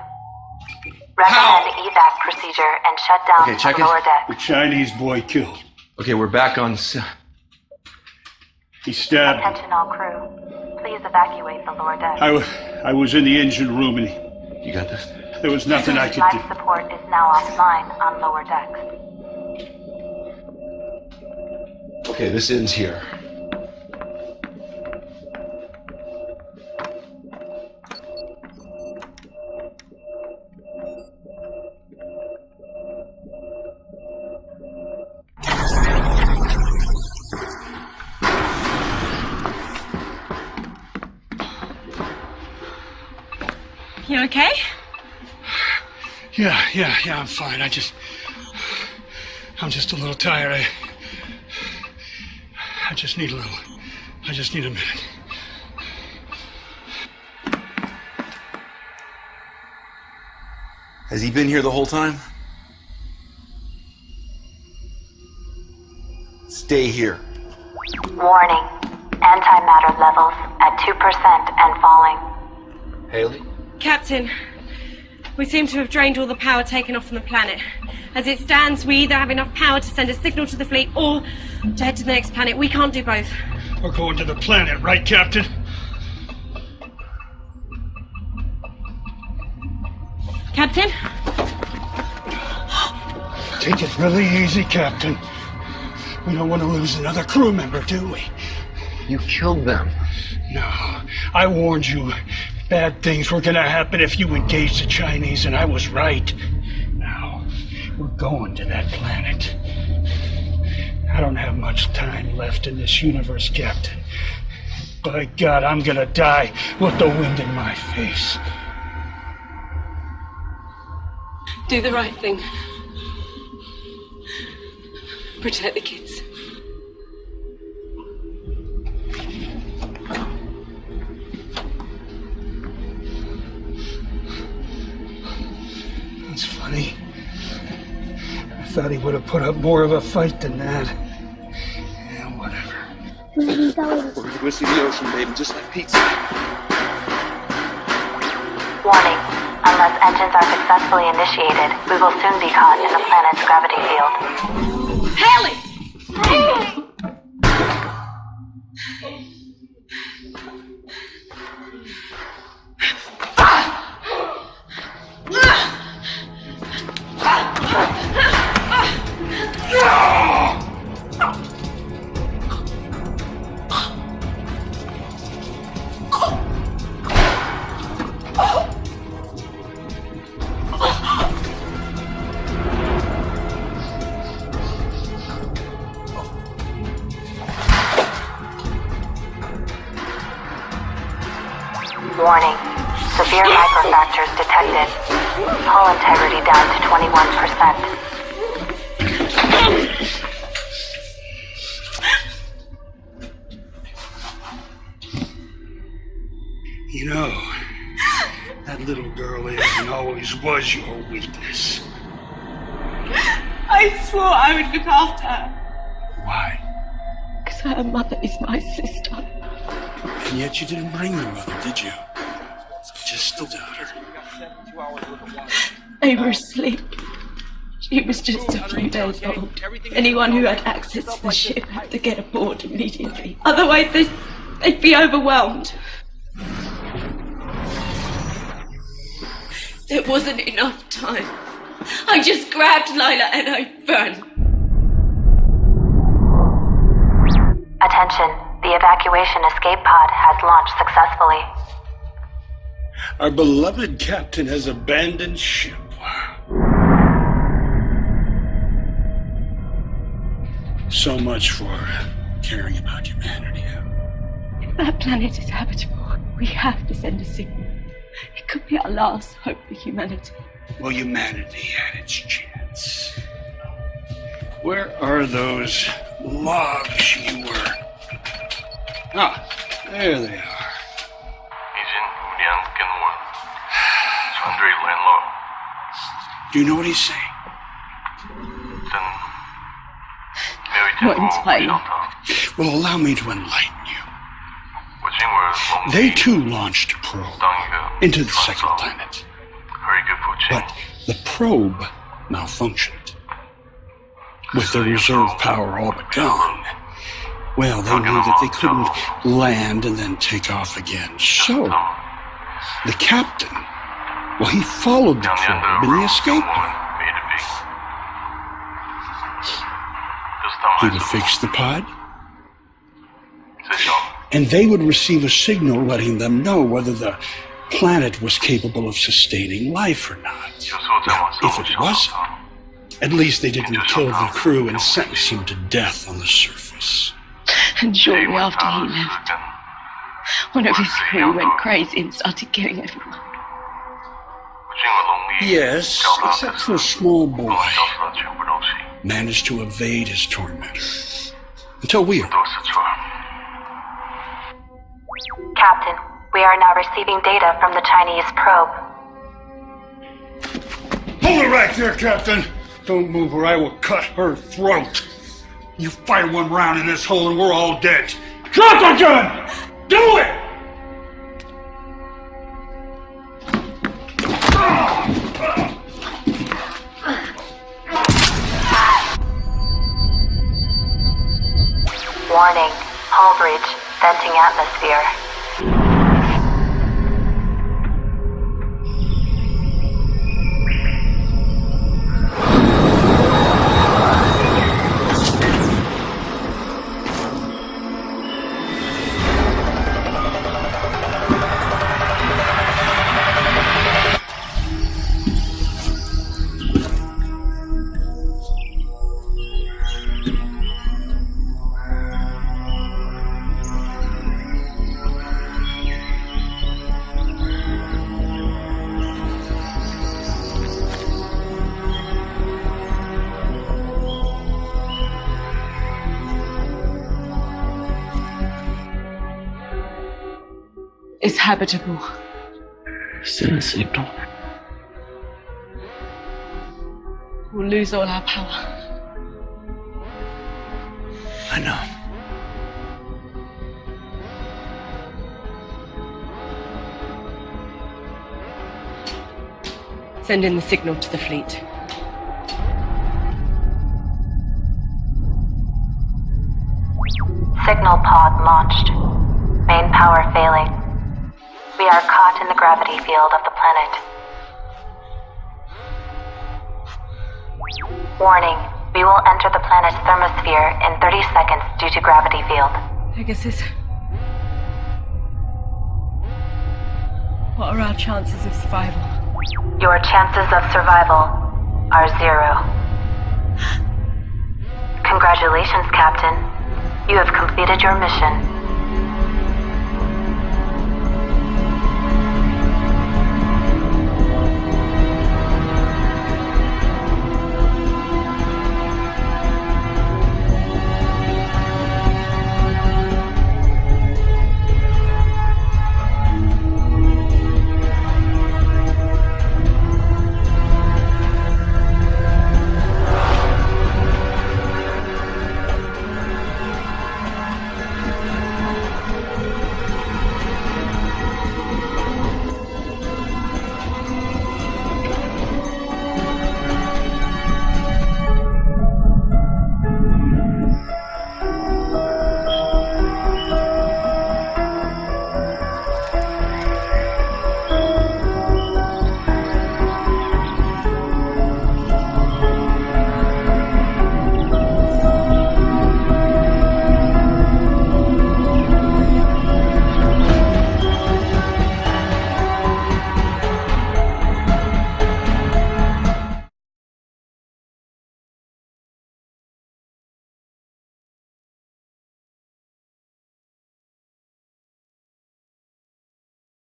Recommend evac procedure and shut down Okay, check the lower deck. The Chinese boy killed. Okay, we're back on. He stabbed. Attention all crew. Please evacuate the lower deck. I was in the engine room and You got this? there was nothing I could do. Life support is now offline on lower decks. Okay, this ends here. You okay? Yeah, I'm fine. I'm just a little tired. I just need a minute. Has he been here the whole time? Stay here. Warning. Antimatter levels at 2% and falling. Haley? Captain, we seem to have drained all the power taken off from the planet. As it stands, we either have enough power to send a signal to the fleet or to head to the next planet. We can't do both. We're going to the planet, right, Captain? Captain? Take it really easy, Captain. We don't want to lose another crew member, do we? You killed them. No, I warned you. Bad things were gonna happen if you engaged the Chinese, and I was right. Now, we're going to that planet. I don't have much time left in this universe, Captain. By God, I'm gonna die with the wind in my face. Do the right thing. Protect the kids. It's funny. I thought he would have put up more of a fight than that. Yeah, whatever. We're gonna go see the ocean, baby, just like Pete said. Warning. Unless engines are successfully initiated, we will soon be caught in the planet's gravity field. Haley! Warning. Severe microfractures detected. Hull integrity down to 21%. You know, that little girl is and always was your weakness. I swore I would look after her. Why? Because her mother is my sister. And yet you didn't bring your mother, did you? Just the daughter. They were asleep. She was just a few days old. Anyone who had access to the ship had to get aboard immediately. Otherwise, they'd be overwhelmed. There wasn't enough time. I just grabbed Lila and I ran. Attention. The evacuation escape pod has launched successfully. Our beloved captain has abandoned ship. So much for caring about humanity. If that planet is habitable, we have to send a signal. It could be our last hope for humanity. Well, humanity had its chance. Where are those logs you were? Ah, there they are. Do you know what he's saying? Not entirely. Well, allow me to enlighten you. They too launched a probe into the second planet. But The probe malfunctioned. With their reserve power all but gone, well, they knew that they couldn't land and then take off again. So, the captain, well, he followed the probe in the escape pod. He would fix the pod, and they would receive a signal letting them know whether the planet was capable of sustaining life or not. Now, if it wasn't, at least they didn't kill the crew and sentence them to death on the surface. And shortly after he left, one of his crew went crazy and started killing everyone. Yes, except for a small boy. Managed to evade his tormentor. Until we arrived. Captain, we are now receiving data from the Chinese probe. Hold it right there, Captain! Don't move or I will cut her throat. You fire one round in this hole and we're all dead. Drop the gun! Do it! Warning, hull breach, venting atmosphere. It's habitable. Send a signal. We'll lose all our power. I know. Send in the signal to the fleet. Signal pod launched. Main power failing. We are caught in the gravity field of the planet. Warning, we will enter the planet's thermosphere in 30 seconds due to gravity field. Pegasus. What are our chances of survival? Your chances of survival are 0. Congratulations, Captain. You have completed your mission.